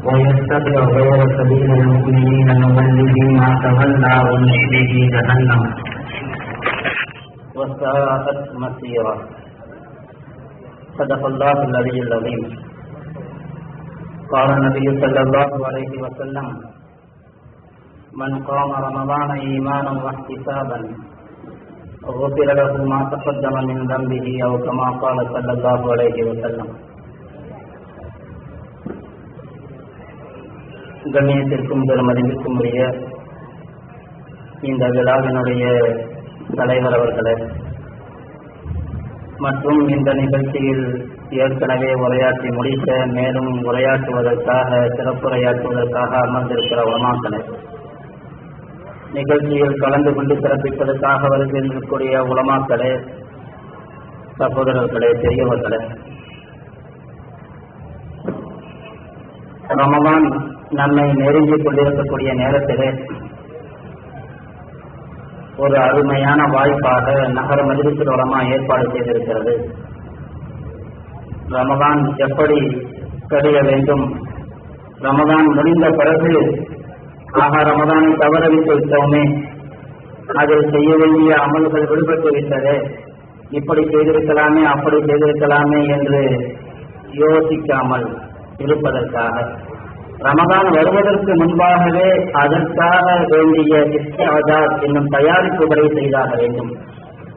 ويتبع غير سبيل المؤمنين نوله ما تولى ونصله جهنم وساءت مصيرا. صدق الله العلي العظيم. قال النبي صلى الله عليه وسلم: من قام رمضان إيمانا واحتسابا غفر له ما تقدم من ذنبه أو كما قال صلى الله عليه وسلم. கண்ணியத்திற்கும் பெருமதிப்பிற்கும் உரிய இந்த விழாவினுடைய தலைவர் அவர்களே மற்றும் இந்த நிகழ்ச்சியில் ஏற்கனவே உரையாற்றி முடித்த மேலும் உரையாற்றுவதற்காக சிறப்புரையாற்றுவதற்காக அமர்ந்திருக்கிற உலமாக்களே, நிகழ்ச்சியில் கலந்து கொண்டு சிறப்பிப்பதற்காக வருகின்றக்கூடிய உலமாக்களே, சகோதரர்களே, பெரியவர்களே, ரமலான் நம்மை நெருங்கிக் கொண்டிருக்கக்கூடிய நேரத்திலே ஒரு அருமையான வாய்ப்பாக நகர மஜ்லிஸுல் உலமா ஏற்பாடு செய்திருக்கிறது. ரமலான் எப்படி கழிய வேண்டும், ரமலான் முடிந்த பிறகு ரமலானை தவறவிட்டு விட்டோமே, அதில் செய்ய வேண்டிய அமல்கள் விடுபட்டு விட்டது, இப்படி செய்திருக்கலாமே அப்படி செய்திருக்கலாமே என்று யோசிக்காமல் இருப்பதற்காக, ரமலான் வருவதற்கு முன்பாகவே அதற்காக வேண்டிய இஸ்திஅதாத் என்னும் தயாரிப்புகளை செய்தாக வேண்டும்.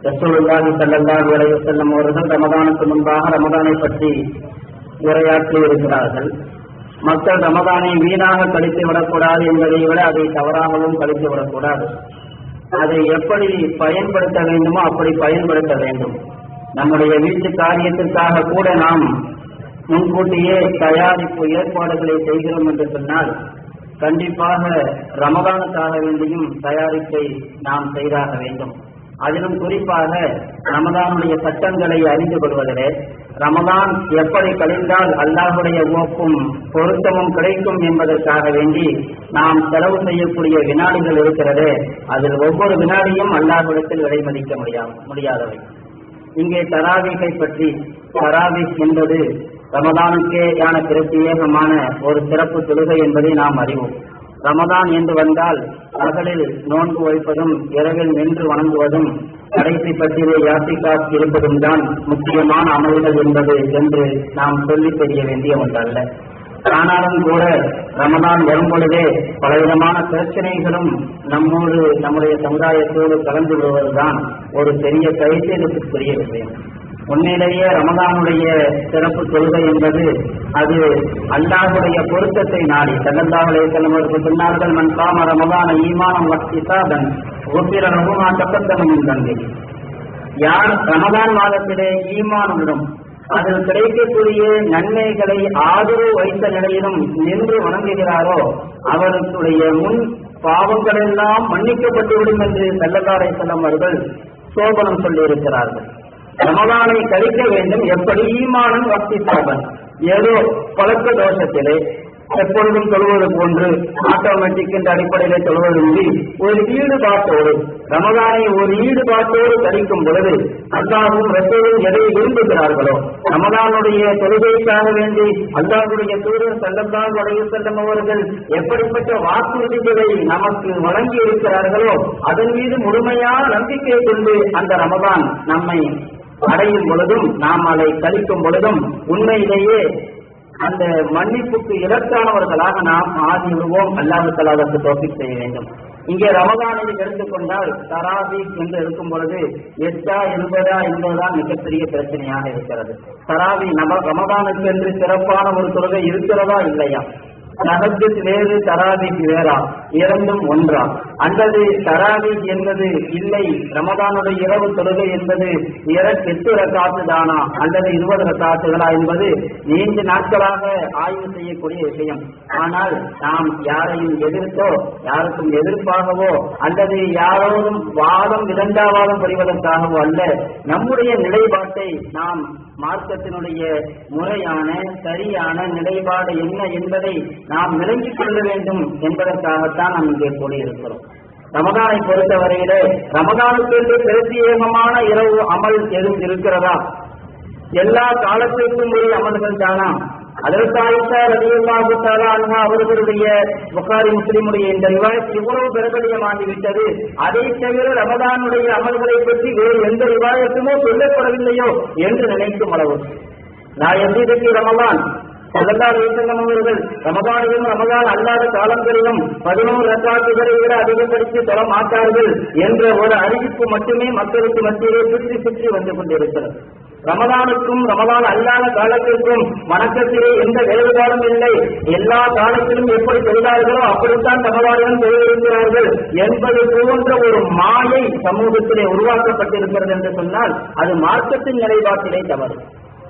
ரசூலுல்லாஹி ஸல்லல்லாஹு அலைஹி வஸல்லம் அவர்கள் ரமலானுக்கு முன்பாக ரமலானை பற்றி உரையாற்றி இருக்கிறார்கள். மக்கள் ரமலானை வீணாக கழித்து விடக்கூடாது என்பதை விட அதை தவறாகவும் கழித்து விடக்கூடாது. அதை எப்படி பயன்படுத்த வேண்டுமோ அப்படி பயன்படுத்த வேண்டும். நம்முடைய வீட்டு காரியத்திற்காக கூட நாம் முன்கூட்டியே தயாரிப்பு ஏற்பாடுகளை செய்கிறோம் என்று சொன்னால் கண்டிப்பாக ரமலானுக்காக வேண்டியும் தயாரிப்பை நாம் செய்தாக வேண்டும். அதிலும் குறிப்பாக ரமலானுடைய சட்டங்களை அறிந்து கொள்வதிலே, ரமலான் எப்படி கழிந்தால் அல்லாஹுடைய உவப்பும் பொருத்தமும் கிடைக்கும் என்பதற்காக வேண்டி நாம் செலவு செய்யக்கூடிய வினாடிகள் இருக்கிறது. அதில் ஒவ்வொரு வினாடியும் அல்லாஹ்விடத்தில் விலை மதிக்க முடியாதவை. இங்கே தராவீகை பற்றி, தராவீஹ் என்பது ரமலானுக்கேயான பிரத்யேகமான ஒரு சிறப்பு தொழுகை என்பதை நாம் அறிவோம். ரமலான் என்று வந்தால் பகலில் நோன்பு வைப்பதும் இரவில் நின்று வணங்குவதும் கடைசி பற்றிலே யாத்திகாப் இருப்பதும் தான் முக்கியமான அமல்கள் என்பது என்று நாம் சொல்லித் தெரிய வேண்டிய ஒன்றல்ல. ஆனாலும் கூட ரமலான் வரும் பொழுதே பலவிதமான பிரச்சனைகளும் நம்மோடு நம்முடைய சமுதாயத்தோடு கலந்து விடுவதுதான் ஒரு பெரிய கைசேதத்துக்குரிய விஷயம். உண்மையிலேயே ரமலானுடைய சிறப்பு கொள்கை என்பது அது அல்லாஹுடைய பொருத்தத்தை நாடி, ஸல்லல்லாஹு அலைஹி வஸல்லம் அவர்கள் சொன்னார்கள்: மன் காம ரமலான ஈமானம் வஹ்திசாபன் குஃபிர லஹு மா தகத்தம மின் தன்பிஹி. யார் ரமலான் மாதத்திலே ஈமானுடன் அதில் கிடைக்கக்கூடிய நன்மைகளை ஆதரவு வைத்த நிலையிலும் நின்று வணங்குகிறாரோ அவருடைய முன் பாவங்களெல்லாம் மன்னிக்கப்பட்டுவிடும் என்று ஸல்லல்லாஹு அலைஹி வஸல்லம் அவர்கள் சோபனம் சொல்லியிருக்கிறார்கள். ரமலானை கழிக்க வேண்டும். எப்படி? ஈமானன் வஹ்திசாபன், ஏதோ பழக்க தோஷத்திலே எப்பொழுதும் தொழுவது போன்று ஆட்டோமேட்டிக் என்ற அடிப்படையிலே தொழுவதின்றி ஒரு ஈடுபாட்டோடு, ரமலானை ஒரு ஈடுபாட்டோடு கழிக்கும் பொழுது அல்லாஹ்வும் ரசூலும் எதை விரும்புகிறார்களோ, ரமலானுடைய தொழுகைக்காக வேண்டி அல்லாஹ்வுடைய தூதர் ஸல்லல்லாஹு அலைஹி வஸல்லம் அவர்கள் எப்படிப்பட்ட வாக்குறுதிகளை நமக்கு வழங்கி இருக்கிறார்களோ அதன் மீது முழுமையான நம்பிக்கை கொண்டு அந்த ரமலான் நம்மை அடையும் பொழுதும் நாம் அதை கழிக்கும் பொழுதும் உண்மையிலேயே அந்த மன்னிப்புக்கு இலக்கானவர்களாக நாம் ஆகிவிடுவோம். அல்லாஹ் தஆலா அதற்கு தௌஃபீக் செய்ய வேண்டும். இங்கே ரமலானை எடுத்துக்கொண்டால் தராவீஹ் என்று இருக்கும் பொழுது 8 என்பதுதான் மிகப்பெரிய பிரச்சனையாக இருக்கிறது. தராவீஹ் ரமலானுக்கு என்று சிறப்பான ஒரு தொழுகை இருக்கிறதா இல்லையா? தஹஜ்ஜுத் வேறு, தராவீஹ் வேறா? இரண்டும் ஒன்றா? அல்லது தராவீஹ் என்பது இல்லை, ரமலானுடைய இரவு தொழுகை என்பது 8 ரக்காத்து தானா அல்லது 20 ரக்காத்துகளா என்பது நீண்ட நாட்களாக ஆய்வு செய்யக்கூடிய விஷயம். ஆனால் நாம் யாரையும் எதிர்த்தோ, யாருக்கும் எதிர்ப்பாகவோ அல்லது யாரோடும் வாதம் விதண்டாவாதம் புரிவதற்காகவோ அல்ல, நம்முடைய நிலைப்பாட்டை நாம் மார்க்கத்தினுடைய முறையான சரியான நிலைப்பாடு என்ன என்பதை நாம் விளங்கிக் கொள்ள வேண்டும் என்பதற்காகத்தான் நாம் இங்கே கூடியிருக்கிறோம். ரமதானை பொறுத்தவரையிலே ரமதானுக்கு பிரத்யேகமான இரவு அமல் எதுவும் இருக்கிறதா? எல்லா காலத்திற்கும் உரிய அமல்கள் தானா? அதற்கு ஆயிஷா ரலியல்லாஹு தஆலா அன்ஹா அவர்களுடைய புகாரி முஸ்லிமுடைய இந்த ரிவாயத் இவ்வளவு பிரபலியமாகிவிட்டது, அதை தவிர ரமதானுடைய அமல்களை பற்றி வேறு எந்த ரிவாயத்துமோ சொல்லப்படவில்லையோ என்று நினைக்கும் அளவு நான் எதிர்க்கு ரமலான் ஸல்லல்லாஹு அலைஹி வஸல்லம் அவர்கள் ரமதானிலும் ரமதான் அல்லாத காலங்களிலும் 11 ரக்காத்துகளை விட அதிகப்படுத்தி தொழ மாட்டார்கள் என்ற ஒரு அறிவிப்பு மட்டுமே மக்களுக்கு மத்தியிலே சுற்றி சுற்றி வந்து கொண்டிருக்கிறது. ரமதானுக்கும் ரமதான் அல்லாத காலத்திற்கும் வணக்கத்திலே எந்த வேறுபாடும் இல்லை. எல்லா காலத்திலும் எப்படி தொழுதார்களோ அப்படித்தான் ரமதானிலும் தொழிலிருக்கிறார்கள் என்பது போன்ற ஒரு மாயை சமூகத்திலே உருவாக்கப்பட்டிருக்கிறது என்று சொன்னால் அது மார்க்கத்தின் நிலைப்பாட்டிலே தவறு.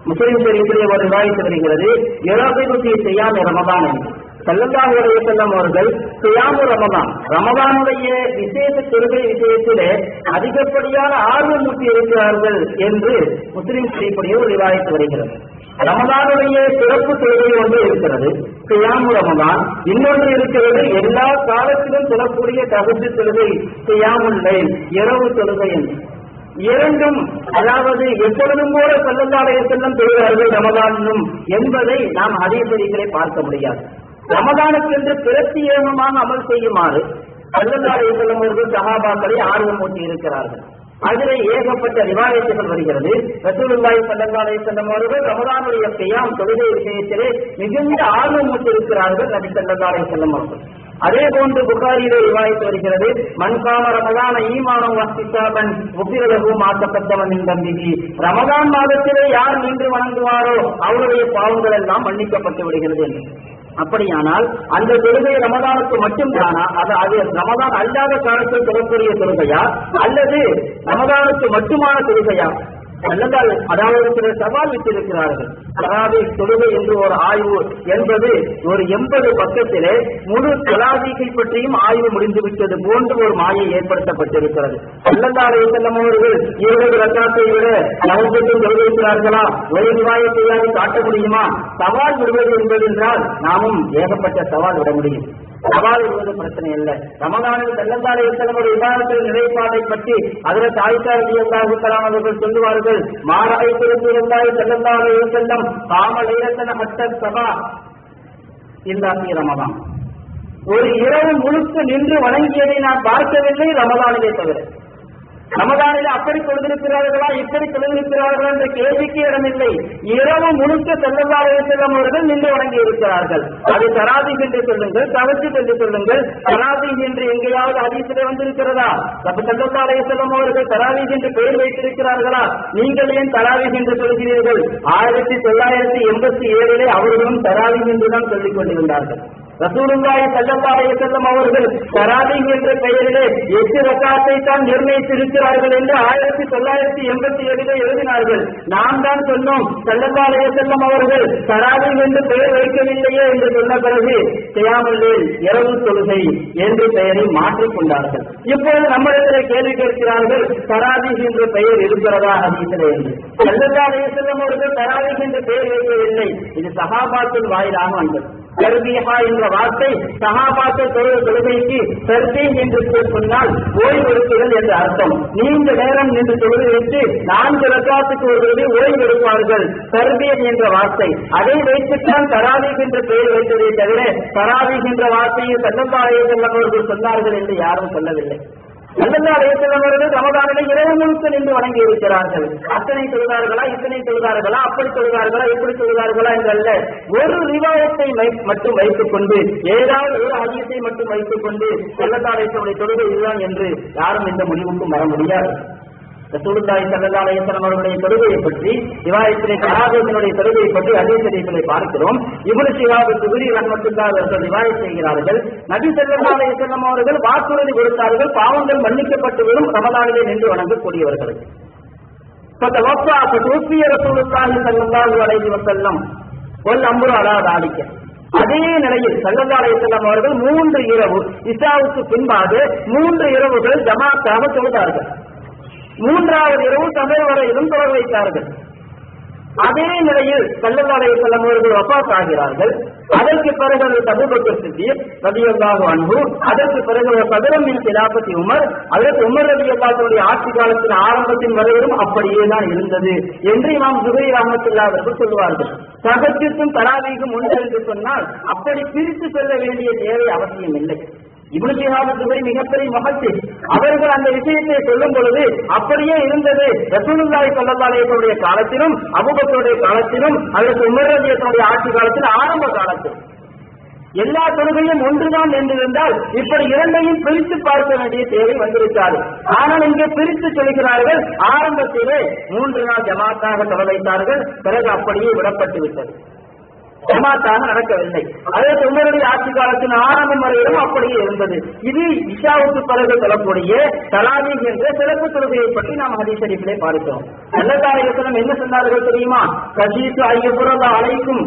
முஸ்லிம் ஷரீஃபிலே ஒரு ரிவாயத் வருகிறது, யராபிபுத்தி ஸியாம் ரமதான் என்று. ஸல்லல்லாஹு அலைஹி வஸல்லம் அவர்கள் ஸியாம் ரமதான் ரமதானுடைய விசேஷ தொழுகை விஷயத்திலே அதிகப்படியான ஆர்வம் ஊட்டி இருக்கிறார்கள் என்று முஸ்லிம் ஷரீஃபிலே ஒரு ரிவாயத் வருகிறது. ரமதானுடைய சிறப்பு தொழுகை ஒன்று இருக்கிறது, ஸியாம் ரமதான். இன்னொன்று இருக்கிறது, எல்லா காலத்திலும் தொழக்கூடிய தஹஜ்ஜுத் தொழுகை, ஸியாமுல் லைல், இரவு தொழுகை என்று. இரண்டும் அதாவது எப்பொழுதும் போல ஸல்லல்லாஹு அலைஹி வஸல்லம் தொழுகிறார்கள் ரமதானிலும் என்பதை நாம் ஹதீஸ்களை பார்க்க முடியாது. ரமதானுக்கு என்று பிரத்யேகமாக அமல் செய்யுமாறு ஸல்லல்லாஹு அலைஹி வஸல்லம் அவர்கள் சஹாபாக்களை ஆர்வம் ஊட்டி இருக்கிறார்கள். அதிலே ஏகப்பட்ட ரிவாயத்துகள் வருகிறது. ரசூலுல்லாஹி ஸல்லல்லாஹு அலைஹி வஸல்லம் அவர்கள் ரமதானுடைய கியாம் தொழுகை விஷயத்திலே மிகுந்த ஆர்வம் ஊட்டி இருக்கிறார்கள் நபி ஸல்லல்லாஹு அலைஹி வஸல்லம் அவர்கள். அதே போன்று புகாரியிலே ரிவாயத் வருகிறது, மன்காம ரமதான ஈமானம் வஹ்திசாபன் குஃபிர லஹு மா தகத்தம மின் தம்பிஹி. ரமதான் மாதத்திலே யார் நின்று வணங்குவாரோ அவருடைய பாவங்கள் எல்லாம் மன்னிக்கப்பட்டு விடுகிறது என்று. அப்படியானால் அந்த தொழுகை ரமதானுக்கு மட்டும் தானா? அது ரமதான் அல்லாத காலத்தில் தொழக்கூடிய தொழுகையா அல்லது ரமதானுக்கு மட்டுமான தொழுகையா? அதாவது சில சவால் விட்டிருக்கிறார்கள். தராவீஹ் தொழுகை என்று ஒரு ஆய்வு என்பது ஒரு 80 பக்கத்திலே முழு தராவீஹை பற்றியும் ஆய்வு முடிந்துவிட்டது போன்று ஒரு மாயை ஏற்படுத்தப்பட்டிருக்கிறது. ஸல்லல்லாஹு அலைஹி வஸல்லம் அவர்கள் 20 ரக்காத்தை விட தஹஜ்ஜுத் தொழுகிறார்களா? ஒரு ரிவாயத்தை காட்ட முடியுமா? சவால் விடுவது என்பதென்றால் நாமும் ஏகப்பட்ட சவால் விட முடியும். சவால் விடுவது பிரச்சனை அல்ல. ரமதானில் ஸல்லல்லாஹு அலைஹி வஸல்லம் இபாதத்தின் நிலைப்பாட்டை பற்றி ஹஜ்ரத் ஆயிஷா ரலியல்லாஹு தஆலா அவர்கள் சொல்லுவார்கள், மாரஐது ரசூலுல்லாஹி ஸல்லல்லாஹு அலைஹி வஸல்லம் காம லைலத்தன் ஹத்தா ஸபா இல்லா ஃபீ ரமதான். ஒரு இரவு முழுக்க நின்று வணங்கியதை நான் பார்க்கவில்லை ரமதானிலே தவிர. ரமதானில் அப்படி தொழுதிருக்கிறார்களா இப்படி தொழுதிருக்கிறார்களா என்ற கேள்விக்கு இடமில்லை. இரவு முழுக்க ஸல்லல்லாஹு அலைஹி வஸல்லம் அவர்கள் நின்று வணங்கி இருக்கிறார்கள். அது தராவீஹ் என்று சொல்லுங்கள், தஹஜ்ஜுத் என்று சொல்லுங்கள். தராவீஹ் என்று எங்கேயாவது ஹதீஸிலே வந்திருக்கிறதா? ஸல்லல்லாஹு அலைஹி வஸல்லம் அவர்கள் தராவீஹ் என்று பெயர் வைத்திருக்கிறார்களா? நீங்கள் ஏன் தராவீஹ் என்று சொல்கிறீர்கள்? 1987 அவர்களும் தராவீஹ் என்றுதான் சொல்லிக் கொண்டிருந்தார்கள். ரசூலுல்லாஹி ஸல்லல்லாஹு அலைஹி வஸல்லம் அவர்கள் தராவீஹ் என்ற பெயரிலே 8 ரக்காத்தை தான் நிர்ணயித்திருக்கிறார்கள் என்று 1987 எழுதினார்கள். நாம் தான் சொன்னோம் ஸல்லல்லாஹு அலைஹி வஸல்லம் அவர்கள் தராவீஹ் என்று பெயர் வைக்கவில்லையே என்று சொன்ன பிறகு கியாமுல் லைல் இரவு தொழுகை என்று பெயரை மாற்றிக் கொண்டார்கள். இப்போது நம்மிடத்திலே கேள்வி கேட்கிறார்கள், தராவீஹ் என்ற பெயர் இருக்கிறதா ஹதீஸிலே என்று. ஸல்லல்லாஹு அலைஹி வஸல்லம் அவர்கள் தராவீஹ் என்று பெயர் வைக்கவில்லை. இது சஹாபாத்தின் வாயிலாக வந்தது. தர்பீஹா என்ற வார்த்தை சஹாபாக்கள் தொழுகைக்கு தர்பீஹ் என்று சொன்னால் ஓய்வெடுப்புகள் என்று அர்த்தம். நீண்ட நேரம் நின்று தொழுகைக்கு 4 ரக்காத்துக்கு ஒரு தடவை ஓய்வெடுப்பார்கள். தர்பீஹ் என்ற வார்த்தை அதை வைத்துத்தான் தராவீஹ் என்ற பெயர் வைத்ததை தவிர தராவீஹ் என்ற வார்த்தையை ஸல்லல்லாஹு அலைஹி வஸல்லம் அவர்கள் சொன்னார்கள் என்று யாரும் சொல்லவில்லை. ஸல்லல்லாஹு அலைஹி வஸல்லம் அவர்கள் ரமதானிலே இரவு முழுக்க நின்று வணங்கி இருக்கிறார்கள். அத்தனை தொழுதார்களா, இத்தனை தொழுதார்களா, அப்படி தொழுதார்களா, இப்படி தொழுதார்களா என்றல்ல, ஒரு ரிவாயத்தை மட்டும் வைத்துக் கொண்டு ஏதாவது ஒரு ஹதீஸை மட்டும் வைத்துக் கொண்டு ஸல்லல்லாஹு அலைஹி வஸல்லம் தொழுகை இதுதான் என்று யாரும் இந்த முடிவுக்கும் வர முடியாது. ரசூலுல்லாஹி ஸல்லல்லாஹு அலைஹி வஸல்லம் அவர்களுடைய தொழுகையை பற்றி ரிவாயத்திலே தராவீஹினுடைய தொழுகையை பற்றி ஹதீஸ் ஷரீஃபிலே பார்க்கிறோம். இப்னு ஷிஹாப் ஸுஹ்ரி ரஹ்மத்துல்லாஹி அவர்கள் ரிவாயத் செய்கிறார்கள், நபி ஸல்லல்லாஹு அலைஹி வஸல்லம் அவர்கள் வாக்குறுதி கொடுத்தார்கள், பாவங்கள் மன்னிக்கப்பட்டுவிடும் ரமதானிலே நின்று வணங்கக்கூடியவர்கள். ஃபதவஃபா ஃபதுஃபிய ரசூலுல்லாஹி ஸல்லல்லாஹு அலைஹி வஸல்லம் வல் அம்ரு அலா தாலிக. அதே நிலையில் ஸல்லல்லாஹு அலைஹி வஸல்லம் அவர்கள் 3 இரவு இஷாவுக்கு பின்பாக 3 இரவுகள் ஜமாத்தாக தொழுதார்கள். 3வது இரவு சபை வரையிலும் தொழ வைத்தார்கள். அதே நிலையில் ஸல்லல்லாஹு அலைஹி வஸல்லம் அவர்கள் வஃபாத் ஆகிறார்கள். அதற்கு பிறகு அபூபக்கர் சித்தீக் ரலியல்லாஹு அன்ஹு, அதற்கு பிறகு சதரம் மின் கிலாஃபத்தி உமர், அதற்கு உமர் ரலியல்லாஹு அன்ஹுடைய ஆட்சி காலத்தின் ஆரம்பத்தின் வரையிலும் அப்படியே தான் இருந்தது என்று இமாம் ஸுஹ்ரி ரஹ்மத்துல்லாஹி அவர்கள் சொல்வார்கள். தஹஜ்ஜுதும் தராவீஹும் ஒன்று என்று சொன்னால் அப்படி பிரித்து சொல்ல வேண்டிய தேவை அவசியம் இல்லை. இப்னு ஷிஹாப் ஸுஹ்ரி மிகப்பெரிய முஹத்திஸ், அவர்கள் அந்த விஷயத்தை சொல்லும் பொழுது அப்படியே இருந்தது. ரசூலுல்லாஹி ஸல்லல்லாஹு அலைஹி வஸல்லம் காலத்திலும் அபூபக்கருடைய காலத்திலும் ஹஜ்ரத் உமர் ரலியல்லாஹு ஆட்சி காலத்தில் ஆரம்ப காலத்தில் எல்லா தொழுகையும் ஒன்றுதான் என்றிருந்தால் இப்படி இரண்டையும் பிரித்து பார்க்க வேண்டிய தேவை வந்திருக்காது. ஆனால் இங்கே பிரித்து சொல்கிறார்கள். ஆரம்பத்திலே 3 நாள் ஜமாத்தாக தொழ வைத்தார்கள், பிறகு அப்படியே விடப்பட்டு விட்டது, ஜமாத்தாக நடக்கவில்லை. அதே உமருடைய ஆட்சி காலத்தின் ஆரம்பம் வரையிலும் அப்படியே இருந்தது. இது இஷாவுக்கு பிறகு சொல்லக்கூடிய தலாவீஹ் என்ற சிறப்பு தொழுகையை பற்றி நாம் ஹதீஸ் ஷரீஃபிலே பார்க்கிறோம். ஸல்லல்லாஹு அலைஹி வஸல்லம் என்ன சொன்னார்கள் தெரியுமா? கஷீது ஐயபுரத அலைக்கும்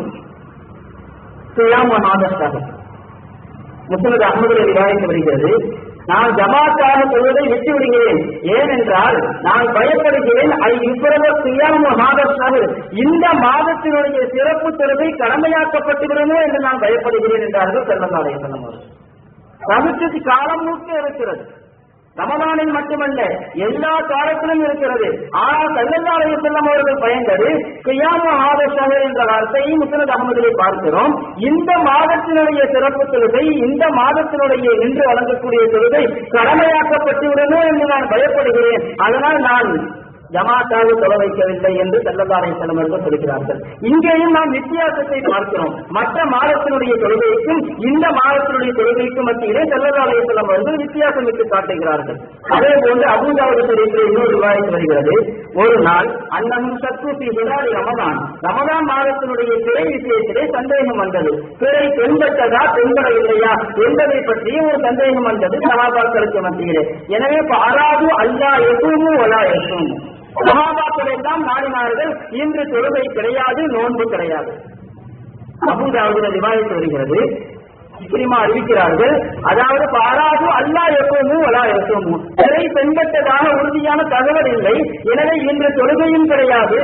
முஸ்னத் அஹ்மதுல ரிவாயத் வருகிறது, நான் ஜமாத்தாக சொல்வதை விட்டு விடுகிறேன், ஏனென்றால் நான் பயப்படுகிறேன் இந்த மாதத்தினுடைய சிறப்பு தொழுகை கடமையாக்கப்பட்டுவிடுமோ என்று நான் பயப்படுகிறேன் என்றார்கள் ஸல்லல்லாஹு அலைஹி வஸல்லம் அவர்கள். தஹஜ்ஜுத் காலம் முழுக்க இருக்கிறது, ரமலானில் மட்டுமல்ல எல்லா காலத்திலும் இருக்கிறது. ஆனால் ஸல்லல்லாஹு அலைஹி வஸல்லம் அவர்கள் பயந்தது கியாமு ஹாதா ஷஹர் என்ற வார்த்தையை முஸ்னத் அஹ்மதிலே பார்க்கிறோம். இந்த மாதத்தினுடைய சிறப்பு தொழுகை, இந்த மாதத்தினுடைய இன்று வழங்கக்கூடிய தொழுகை கடமையாக்கப்பட்டுவிடனோ என்று நான் பயப்படுகிறேன், அதனால் நான் ஜமாத்தாக தொழ வைக்கவில்லை என்று ஸல்லல்லாஹு அலைஹி வஸல்லம் அவர்கள் சொல்கிறார்கள். இங்கேயும் நாம் வித்தியாசத்தை பார்க்கிறோம். மற்ற மாதத்தினுடைய தொழுகைக்கும் இந்த மாதத்தினுடைய தொழுகைக்கும் மத்தியிலே ஸல்லல்லாஹு அலைஹி வஸல்லம் அவர்கள் வித்தியாசம் விட்டு காட்டுகிறார்கள். அதே போன்று அபூ தாவூத் ஷரீஃபில் இன்னொரு ரிவாயத் வருகிறது, ஒரு நாள் அன்னஹும் ஷக்கு ஃபீ ஹிலால் ரமதான், ரமதான் மாதத்தினுடைய பிறை விஷயத்திலே சந்தேகம் வந்தது. பிறை தென்பட்டதா தென்படவில்லையா என்பதை பற்றி ஒரு சந்தேகம் வந்தது சஹாபாக்களுக்கு மத்தியிலே. எனவே பாராது அல்லாஹ் யஸூமு வலா யஸூமு, சஹாபாக்கள் எல்லாம் நாடினார்கள் இன்று தொழுகை கிடையாது, நோன்பு கிடையாது. அபூ தாவூதுல ரிவாயத் வருகிறது, இக்ரிமா அறிவிக்கிறார்கள், அதாவது பாராது அல்லாஹ் யஸூமு வலா யஸூமு, பிறை தென்பட்டதாக உறுதியான தகவல் இல்லை, எனவே இன்று தொழுகையும் கிடையாது,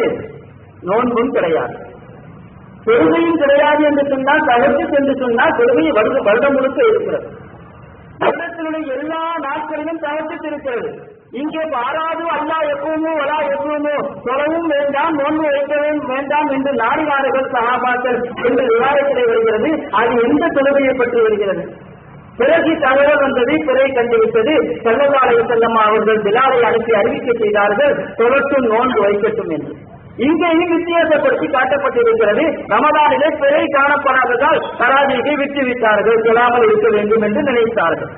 நோன்பும் கிடையாது. தொழுகையும் கிடையாது என்று சொன்னால், தஹஜ்ஜுத் என்று சொன்னால் தொழுகை வருடம் முழுக்க இருக்கிறது. வருடத்தினுடைய எல்லா நாட்களிலும் தஹஜ்ஜுத் இருக்கிறது. இங்கே பாராது அல்லாஹ் யஸூமு வலா யஸூமு, தொழவும் வேண்டாம் நோன்பு வைக்கவும் வேண்டாம் என்று நாடினார்கள் சஹாபாக்கள் என்று ரிவாயத்திலே வருகிறது. அது எந்த தொழுகையை பற்றி வருகிறது? பிறகு தகவல் வந்தது, பிறை கண்டுவிட்டது. ஸல்லல்லாஹு அலைஹி வஸல்லம் அவர்கள் பிலாலை அனுப்பி அறிவிக்கை செய்தார்கள், தொழட்டும் நோன்பு வைக்கட்டும் என்று. இங்கேயும் வித்தியாசப்படுத்தி காட்டப்பட்டிருக்கிறது. ரமதானிலே பிறை காணப்படாததால் தராவீஹை விட்டு விட்டார்கள், சொல்லாமல் இருக்க வேண்டும் என்று நினைத்தார்கள்.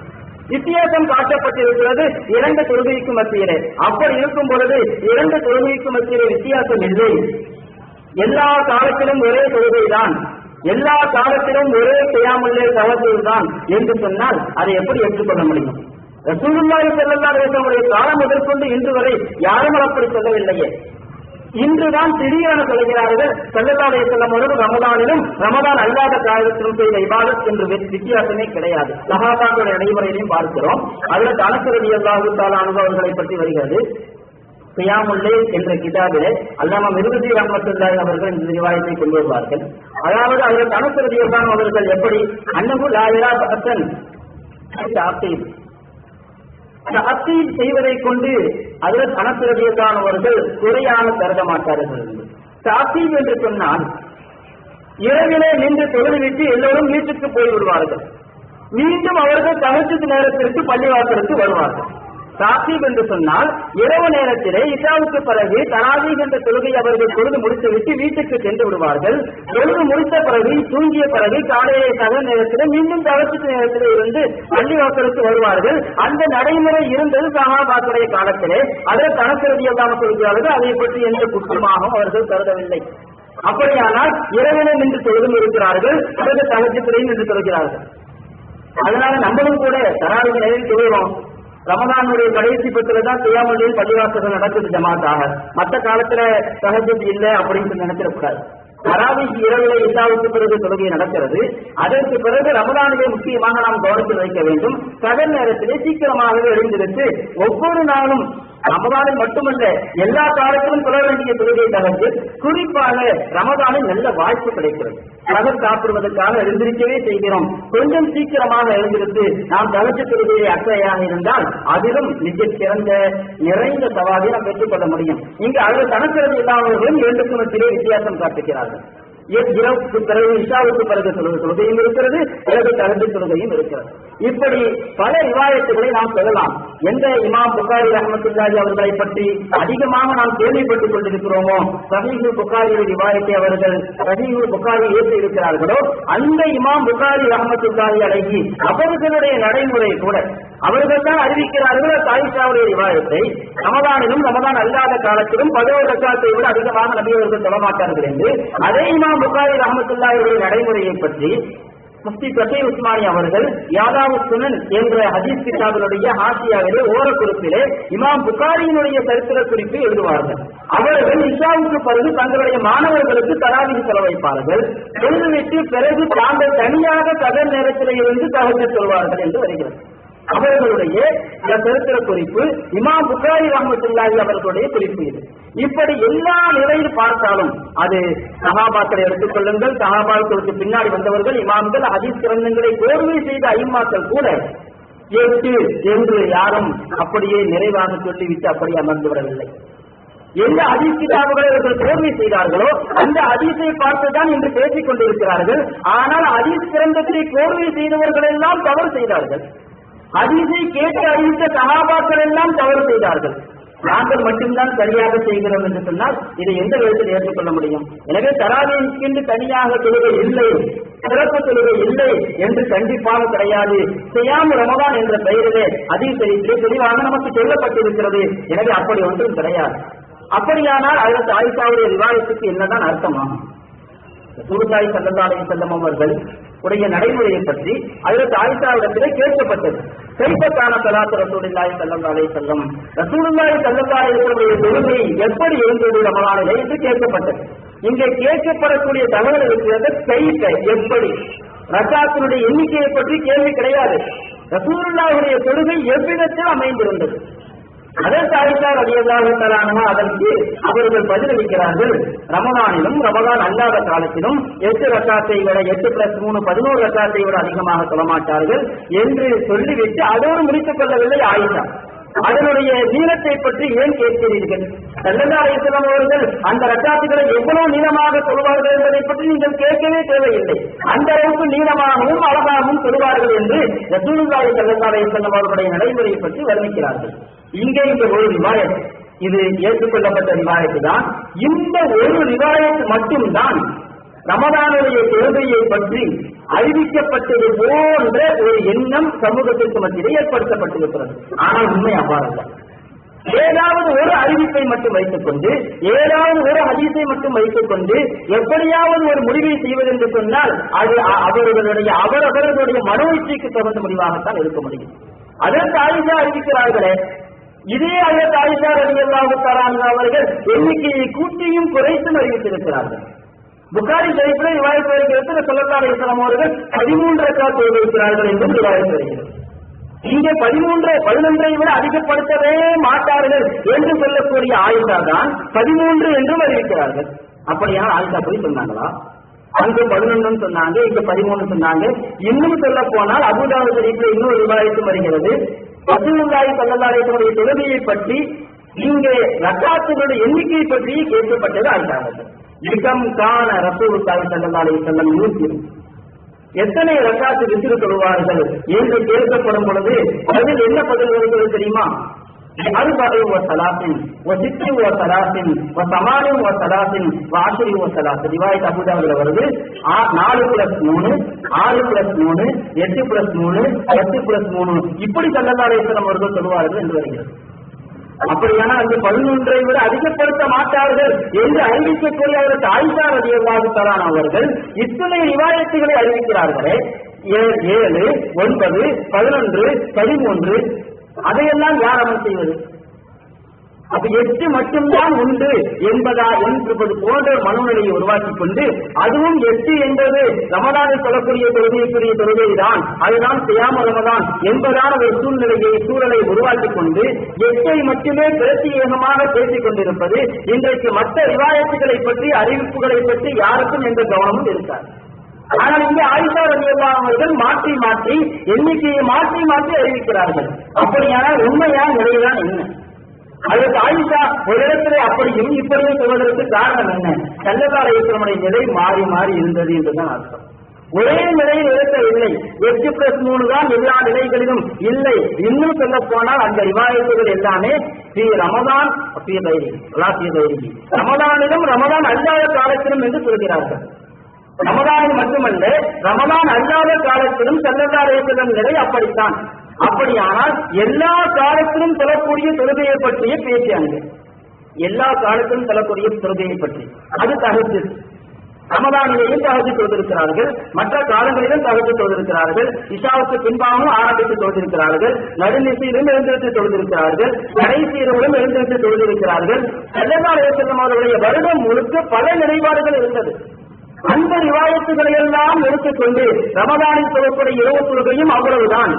வித்தியாசம் காட்டப்பட்டிருக்கிறது 2 தொழுகைக்கு மத்தியிலே. அப்படி இருக்கும் பொழுது 2 தொழுகைக்கு மத்தியிலே வித்தியாசம் இல்லை. எல்லா காலத்திலும் ஒரே தொழுகைதான், எல்லா காலத்திலும் ஒரே கியாமுல் லைல் தஹஜ்ஜுத் தான் என்று சொன்னால் அதை எப்படி ஏற்றுக்கொள்ள முடியும்? ரசூலுல்லாஹி ஸல்லல்லாஹு அலைஹி வஸல்லம் காலம் முதற்கொண்டு இன்று வரை யாரும் அப்படி சொல்லவில்லையே. இன்றுதான் திடீரென சொல்கிறார்கள் ஸல்லல்லாஹு அலைஹி வஸல்லம் அவர்கள் ரமதானிலும் ரமதான் அல்லாத காலத்திலும் செய்த இபாதத் என்று வித்தியாசமே கிடையாது. சஹாபாக்களுடைய நடைமுறையிலையும் பார்க்கிறோம். அதில் அனஸ் ரலியல்லாஹு தஆலா அன்ஹு அவர்களை பற்றி வருகிறது. கியாமுல் லைல் என்ற கிதாபிலே அல்லாமா மிர்வசி ரஹ்மத்துல்லாஹி அவர்கள் இந்த ரிவாயத்தை கொண்டு வருவார்கள். அதாவது அதில் அனஸ் ரலியல்லாஹு அவர்கள் எப்படி அன்னஹு லா யரா பஅஸன் தஅத்தீல் செய்வதை கொண்டு அதில் அனஸ் ரலியல்லாஹு அவர்கள் குறையான கருத மாட்டார்கள். தஅத்தீல் என்று சொன்னால் இரவிலே நின்று தொழுதுவிட்டு எல்லோரும் வீட்டுக்கு போய் விடுவார்கள், மீண்டும் அவர்கள் தஹஜ்ஜுத் நேரத்திற்கு பள்ளிவாசலுக்கு வருவார்கள். தாக்கீப் என்று சொன்னால் இரவு நேரத்திலே இஷாவுக்கு பிறகு தராவீஹ் என்ற தொழுகை அவர்கள் தொழுது முடித்துவிட்டு வீட்டுக்கு சென்று விடுவார்கள். தொழுது முடித்த பிறகு தூங்கிய பிறகு காலையிலே சகல் நேரத்திலே மீண்டும் தஹஜ்ஜுத் நேரத்திலே இருந்து பள்ளிவாசலுக்கு வருவார்கள். அந்த நடைமுறை இருந்தது சஹாபாக்களுடைய காலத்திலே. அதை அனஸ் ரலியல்லாஹு சொல்கிறார்கள், அதை பற்றி எந்த குற்றமாகவும் அவர்கள் கருதவில்லை. அப்படியானால் இரவிலே நின்று தொழுதும் இருக்கிறார்கள், பிறகு தஹஜ்ஜுத்திலையும் நின்று தொழுகிறார்கள். அதனால நம்மளும் கூட தராவீஹ் நேரில் தொழுகிறோம். ரமதானுடைய கடைசி பத்துல தான் கியாமுல் லைல் பள்ளிவாசல் நடக்குது ஜமாத்தாக. மற்ற காலத்துல தஹஜ்ஜுத் இல்லை அப்படின்னு நினைச்சிடக்கூடாது. தராவீஹ் இரவிலே இஷாவுக்கு பிறகு தொழுகை நடக்கிறது. அதற்கு பிறகு ரமதானிலே முக்கியமாக நாம் கவனத்தில் வைக்க வேண்டும். பகல் நேரத்திலே சீக்கிரமாகவே எழுந்திருந்து ஒவ்வொரு நாளும் ரமதானில் மட்டுமல்ல எல்லா காலத்திலும் தொழ வேண்டிய தொழுகை தஹஜ்ஜுத். குறிப்பாக ரமதானில் நல்ல வாய்ப்பு கிடைக்கிறது. பகல் சாப்பிடுவதற்காக எழுந்திருக்கவே செய்கிறோம். கொஞ்சம் சீக்கிரமாக எழுந்திருந்து நாம் தஹஜ்ஜுத் தொழுகையை அக்கறையாக இருந்தால் அதிலும் மிக சிறந்த நிறைந்த சவாலை நாம் பெற்றுக்கொள்ள முடியும். இங்கு அதில் தனக்கிறது இல்லாதவர்களும் 2க்கும் மத்தியிலே வித்தியாசம் காட்டுகிறார்கள். இரவுக்கு பிறகு இஷாவுக்கு பிறகு தொழுகையும் இருக்கிறது, பிறகு தகஜு தொழுகையும் இருக்கிறது. இப்படி பல ரிவாயத்துகளை நாம் சொல்லலாம். எந்த இமாம் புகாரி ரஹ்மத்துல்லாஹி அவர்களை பற்றி அதிகமாக நாம் கேள்விப்பட்டுக் கொண்டிருக்கிறோமோ, சஹீஹுல் புகாரியுடைய ரிவாயத்தை அவர்கள் சஹீஹுல் புகாரி ஏற்றி இருக்கிறார்களோ, அந்த இமாம் புகாரி ரஹ்மத்துல்லாஹி அலைஹி அவர்களுடைய நடைமுறை கூட அவர்கள் தான் அறிவிக்கிறார்கள். ஆயிஷாவுடைய ரிவாயத்தை ரமதானிலும் ரமதான் அல்லாத காலத்திலும் 11 ரக்காத்தை விட அதிகமாக நபி அவர்கள் சொல்ல மாட்டார்கள் என்று அதே இமாம் புகாரி ரஹ்மத்துல்லாஹி நடைமுறையை பற்றி முஃப்தி தகீ உஸ்மானி அவர்கள் யாதாவு சுனன் என்ற ஹதீஸ் கிதாபினுடைய ஹாசியாவிலே ஓரக்குறிப்பிலே இமாம் புகாரியினுடைய சரித்திர குறிப்பு எழுதுவார்கள். அவர்கள் இஷாவுக்கு பிறகு தங்களுடைய மாணவர்களுக்கு தராவீஹ் செலவழிப்பார்கள். எழுதிவிட்டு பிறகு தாங்கள் தனியாக பகல் நேரத்திலே இருந்து தஹஜ்ஜுத் சொல்வார்கள் என்று வருகிறது. அவர்களுடைய சரித்திர குறிப்பு இமாம் புகாரி ரஹ்மத்துல்லாஹி அவர்களுடைய குறிப்பு இது. இப்படி எல்லா நிலையில் பார்த்தாலும் அது சஹாபாக்களை எடுத்துக் கொள்ளுங்கள், சஹாபாக்களுக்கு பின்னாடி வந்தவர்கள் இமாம்கள் ஹதீஸ் கிரந்தங்களை கோர்வை செய்த ஐம்மாக்கள் கூட 8 என்று யாரும் அப்படியே நிறைவாக சொல்லிவிட்டு அப்படியே அமர்ந்து விடவில்லை. எந்த ஹதீஸ் கிதாபுகளை அவர்கள் கோர்வை செய்தார்களோ அந்த ஹதீஸை பார்த்துதான் இன்று பேசிக் கொண்டிருக்கிறார்கள். ஆனால் ஹதீஸ் கிரந்தத்தை கோர்வை செய்தவர்கள் எல்லாம் தவறு செய்தார்கள். ஹதீஸை கேட்டு அறிவித்த சஹாபாக்கள் எல்லாம் தவறு செய்தார்கள். நாங்கள் மட்டும்தான் சரியாக செய்கிறோம் என்று சொன்னால் இதை எந்த விதத்தில் ஏற்றுக்கொள்ள முடியும்? எனவே தராவீஹ்க்கு தனியாக தொழுகை இல்லை, சிறப்பு தொழுகை இல்லை என்று கண்டிப்பாக கிடையாது. ஸியாம் ரமதான் என்ற பெயரிலே ஹதீஸிலே தெளிவாக நமக்கு சொல்லப்பட்டிருக்கிறது. எனவே அப்படி ஒன்றும் கிடையாது. அப்படியானால் அதற்கு ஆயிஷாவுடைய ரிவாயத்துக்கு என்னதான் அர்த்தமாகும்? ரசூலுல்லாஹி ஸல்லல்லாஹு அலைஹி வஸல்லம் அவர்கள் உடைய நடைமுறையை பற்றி அதற்கு ஆயிஷாவிடத்திலே கேட்கப்பட்டது. கைப்பத்தான ஸலாத்து ரசூலுல்லாஹி ஸல்லல்லாஹு அலைஹி வஸல்லம், ரசூலுல்லாஹி ஸல்லல்லாஹு அலைஹி வஸல்லம் தொழுகை எப்படி இருந்தது ரமலானிலே என்று கேட்கப்பட்டது. இங்கே கேட்கப்படக்கூடிய தகவல் இருக்கிறது கைப்ப எப்படி, ரக்காத்தினுடைய எண்ணிக்கையை பற்றி கேள்வி கிடையாது. ரசூலுல்லாஹுடைய தொழுகை எவ்விதத்தில் அமைந்திருந்தது அதற்கு ஆயிஷா ரலியல்லாஹு தஆலா அன்ஹா அதற்கு அவர்கள் பதிலளிக்கிறார்கள். ரமலானிலும் ரமலான் அல்லாத காலத்திலும் 8 ரக்காத்தை விட 8+3 11 ரக்காத்தை விட அதிகமாக சொல்ல மாட்டார்கள் என்று சொல்லிவிட்டு அதோடு முடித்துக் கொள்ளவில்லை ஆயிஷா. அதனுடைய நீளத்தை பற்றி ஏன் கேட்கிறீர்கள்? ஸல்லல்லாஹு அலைஹி வஸல்லம் அவர்கள் அந்த ரக்காத்துகளை எவ்வளவு நீளமாக சொல்வார்கள் என்பதை பற்றி நீங்கள் கேட்கவே தேவையில்லை. அந்த அளவுக்கு நீளமாகவும் அழகாகவும் சொல்வார்கள் என்று ரசூலுல்லாஹி ஸல்லல்லாஹு அலைஹி வஸல்லம் அவர்களுடைய நடைமுறையை பற்றி வர்ணிக்கிறார்கள். இங்கே இந்த ஒரு ரிவாயத், இது ஏற்றுக்கொள்ளப்பட்ட ரிவாயத்து தான். இந்த ஒரு ரிவாயத் மட்டும்தான் ரமதானுடைய தொழுகையை பற்றி அறிவிக்கப்பட்டது போன்ற ஒரு எண்ணம் சமூகத்திற்கு மத்தியிலே ஏற்படுத்தப்பட்டிருக்கிறது. ஆனால் உண்மை அவ்வாறல்ல. ஏதாவது ஒரு அறிவிப்பை மட்டும் வைத்துக் கொண்டு, ஏதாவது ஒரு ஹதீஸை மட்டும் வைத்துக் கொண்டு எப்படியாவது ஒரு முடிவை செய்வது என்று சொன்னால் அது அவரவர்களுடைய மனோயிச்சைக்கு தகுந்த முடிவாகத்தான் இருக்க முடியும். அதற்கு ஆயிஷா அறிவிக்கிறார்களே, இதே அதற்கு ஆயிஷா ரலியல்லாஹு தஆலா அன்ஹா அவர்கள் எண்ணிக்கையை கூட்டியும் குறைத்தும் அறிவித்திருக்கிறார்கள். புகாரி ஷரீஃபிலே ரிவாயத் வருகிறது, ஸல்லல்லாஹு அலைஹி வஸல்லம் அவர்கள் 13 ரக்காத் தொழுகிறார்கள் என்று ரிவாயத் வருகிறது. இங்கே 11 விட அதிகப்படுத்தவே மாட்டார்கள் என்று சொல்லக்கூடிய ஆயிஷா தான் 13 என்றும் அறிவிக்கிறார்கள். அப்படியா ஆயிஷா போய் சொன்னாங்களா? அங்கு 11 சொன்னாங்க, இங்க 13 சொன்னாங்க. இன்னும் சொல்ல போனால் அபூதாவுத் ஷரீஃபில் இன்னொரு ரிவாயத்தும் வருகிறது. ரசூலுல்லாஹி ஸல்லல்லாஹு அலைஹி வஸல்லம் தொழுகையை பற்றி இங்கே ரக்காத்துகளுடைய எண்ணிக்கையை பற்றி கேட்கப்பட்டது ஆயிஷாவுக்கு. இகம் கான ரசூலுல்லாஹி ஸல்லல்லாஹு அலைஹி வஸல்லம் யூசிரு, எத்தனை ரக்காத்து விசிறு தொழுவார்கள் என்று கேட்கப்படும் பொழுது அதில் என்ன பதில் வருகிறது தெரியுமா? 40 وثلاثين و6 وثلاثين و8 وثلاثين و10 وثلاثين. ரிவாயத் அபூதாவுல வருது. 4+3 6+3 8+3 10+3 இப்படி ஸல்லல்லாஹு அலைஹி வஸல்லம் அவர்கள் சொல்வார்கள் என்று வருகிறது. அப்படியான அந்த 11 விட அதிகப்படுத்த மாட்டார்கள் என்று அறிவிக்கக்கூடிய அவருக்கு ஆயிஷா ரலியல்லாஹு தஆலா அவர்கள் இத்தனை ரிவாயத்துகளை அறிவிக்கிறார்களே, 7 9 11 13 அதையெல்லாம் யார் அமல் செய்வது? அப்ப 8 மட்டும்தான் உண்டு என்பதா என்பது போன்ற மனநிலையை உருவாக்கிக் கொண்டு, அதுவும் 8 என்பது ரமதானில் சொல்லக்கூடிய தொழுகைக்குரிய தொழுகைதான், அதுதான் ஸியாம் ரமதான் என்பதான ஒரு சூழலை உருவாக்கிக் கொண்டு 8ஐ மட்டுமே பிரத்யேகமாக பேசிக் கொண்டிருப்பது இன்றைக்கு மற்ற ரிவாயத்துகளை பற்றி அறிவிப்புகளை பற்றி யாருக்கும் எந்த கவனமும் இருக்காது. ஆனால் இங்கே ஆயிஷா ரலியல்லாஹு அவர்கள் மாற்றி மாற்றி எண்ணிக்கையை மாற்றி மாற்றி அறிவிக்கிறார்கள். அப்படியானால் உண்மையான நிலைதான் என்ன? அதற்கு ஆயிஷா ஒரு இடத்திலே அப்படியும் இப்படியும் சொல்வதற்கு காரணம் என்ன? ஸல்லல்லாஹு அலைஹி வஸல்லம் நிலை மாறி மாறி இருந்தது என்றுதான் அர்த்தம். ஒரே நிலையில் இருக்கவில்லை. 8+3 தான் எல்லா நிலைகளிலும் இல்லை. இன்னும் சொல்ல போனால் அந்த ரிவாயத்துகள் எல்லாமே ரமதான் ரமதானிலும் ரமதான் அல்லாத காலத்திலும் என்று சொல்கிறார்கள். ரமதானில் மட்டுமல்ல, ரமதான் அல்லாத காலத்திலும் ஸல்லல்லாஹு அலைஹி வஸல்லம் நிலை அப்படித்தான். அப்படியானால் எல்லா காலத்திலும் சொல்லக்கூடிய தொழுகையை பற்றிய பேசியாங்க. எல்லா காலத்திலும் சொல்லக்கூடிய தொழுகையை பற்றி அது தஹஜ்ஜுத். ரமதானிலேயும் தஹஜ்ஜுத் தொழுதிருக்கிறார்கள், மற்ற காலங்களிலும் தஹஜ்ஜுத் தொழுதிருக்கிறார்கள், இஷாவுக்கு பின்பாகவும் ஆரம்பித்து தொழுதிருக்கிறார்கள், நடுநிசையிலும் எழுந்திருத்து தொழுதிருக்கிறார்கள், கடைசி இரவிலும் எழுந்திருத்து தொழுதிருக்கிறார்கள். ஸல்லல்லாஹு அலைஹி வஸல்லம் அவர்களுடைய வருடம் முழுக்க பல நிலைப்பாடுகள் இருந்தது. அந்த ரிவாயத்துகளை எல்லாம் எடுத்துக்கொண்டு ரமதானில் சொல்லக்கூடிய இரவு தொழுகையும் அவ்வளவுதான்.